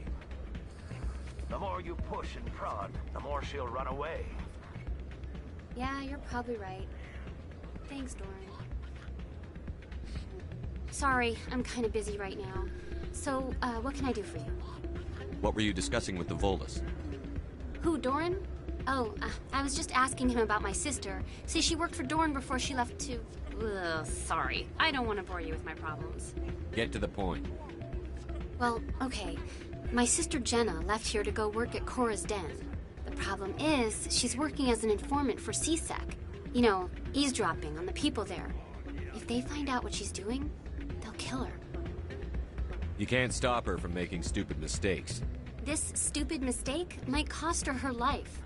The more you push and prod, the more she'll run away. Yeah, you're probably right. Thanks, Doran. Sorry, I'm kind of busy right now. So, what can I do for you? What were you discussing with the Volus? Who, Doran? Oh, I was just asking him about my sister. See, she worked for Doran before she left to... Ugh, sorry. I don't want to bore you with my problems. Get to the point. Well, okay. My sister Jenna left here to go work at Cora's Den. The problem is, she's working as an informant for CSEC. You know, eavesdropping on the people there. If they find out what she's doing, they'll kill her. You can't stop her from making stupid mistakes. This stupid mistake might cost her her life.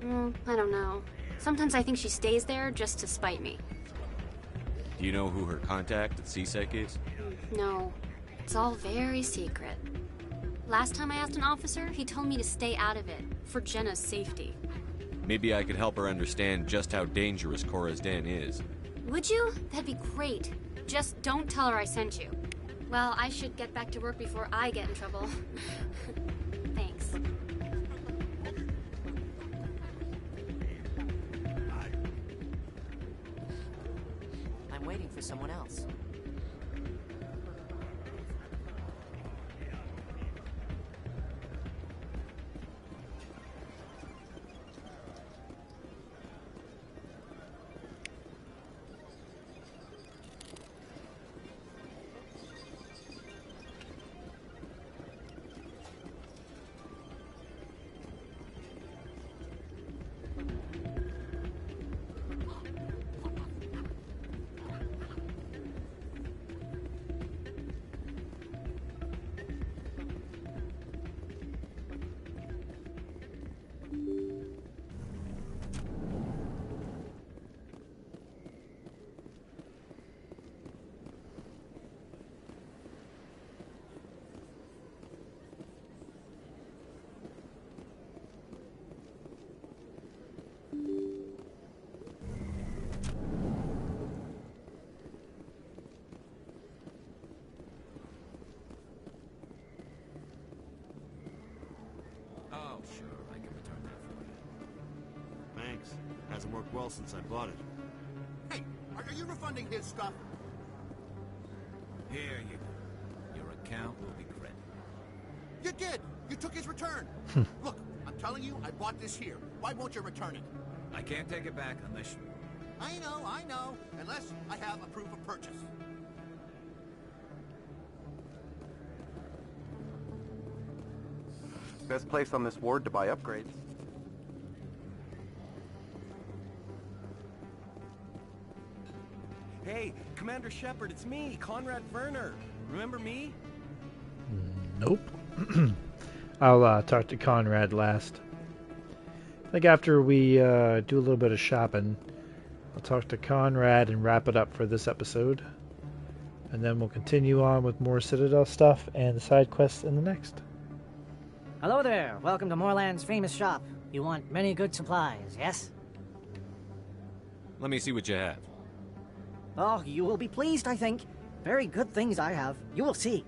I don't know. Sometimes I think she stays there just to spite me. Do you know who her contact at CSEC is? No. It's all very secret. Last time I asked an officer, he told me to stay out of it, for Jenna's safety. Maybe I could help her understand just how dangerous Cora's Den is. Would you? That'd be great. Just don't tell her I sent you. Well, I should get back to work before I get in trouble. Thanks. I'm waiting for someone else. Hasn't worked well since I bought it. Hey, are you refunding his stuff? Here you go. Your account will be credited. You did! You took his return! Look, I'm telling you, I bought this here. Why won't you return it? I can't take it back unless you... I know. Unless I have a proof of purchase. Best place on this ward to buy upgrades. Hey, Commander Shepard, it's me, Conrad Werner. Remember me? Nope. I'll talk to Conrad last. I think after we do a little bit of shopping, I'll talk to Conrad and wrap it up for this episode. And then we'll continue on with more Citadel stuff and the side quests in the next. Hello there. Welcome to Moorland's famous shop. You want many good supplies, yes? Let me see what you have. Oh, you will be pleased, I think. Very good things I have. You will see.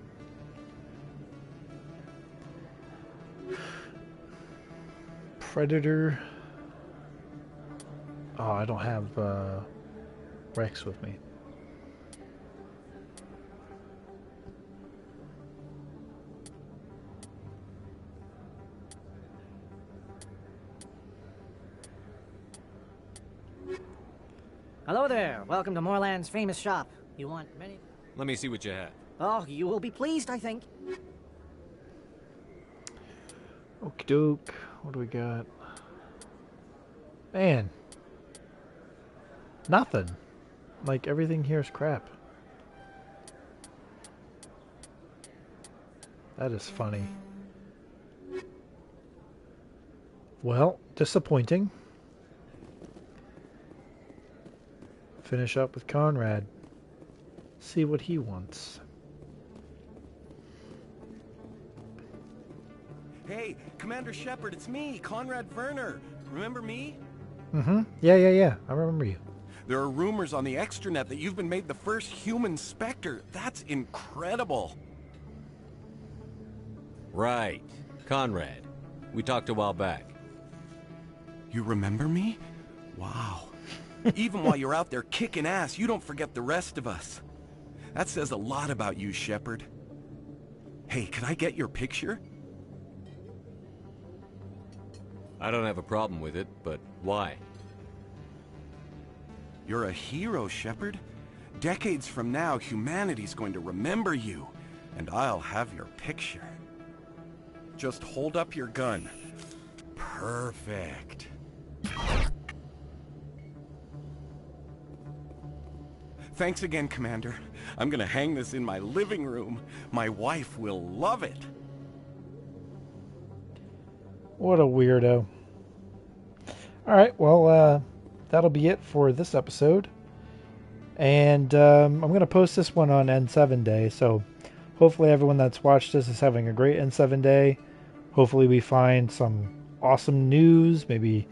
Predator. Oh, I don't have Rex with me. Hello there. Welcome to Moorland's famous shop. You want many... Let me see what you have. Oh, you will be pleased, I think. Okie doke. What do we got? Man. Nothing. Like, everything here is crap. That is funny. Well, disappointing. Finish up with Conrad. See what he wants. Hey, Commander Shepard, it's me, Conrad Werner. Remember me? Mm-hmm. Yeah. I remember you. There are rumors on the extranet that you've been made the first human Spectre. That's incredible. Right. Conrad. We talked a while back. You remember me? Wow. Even while you're out there kicking ass, you don't forget the rest of us. That says a lot about you, Shepard. Hey, can I get your picture? I don't have a problem with it, but why? You're a hero, Shepard. Decades from now, humanity's going to remember you, and I'll have your picture. Just hold up your gun. Perfect. Thanks again, Commander. I'm gonna hang this in my living room. My wife will love it. What a weirdo. Alright, well, that'll be it for this episode. And I'm going to post this one on N7 Day, so hopefully everyone that's watched this is having a great N7 Day. Hopefully we find some awesome news, maybe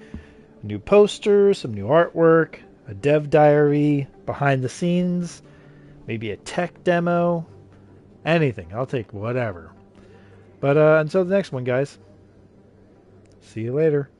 a new poster, some new artwork, a dev diary, behind the scenes, maybe a tech demo, anything. I'll take whatever. But until the next one, guys. See you later.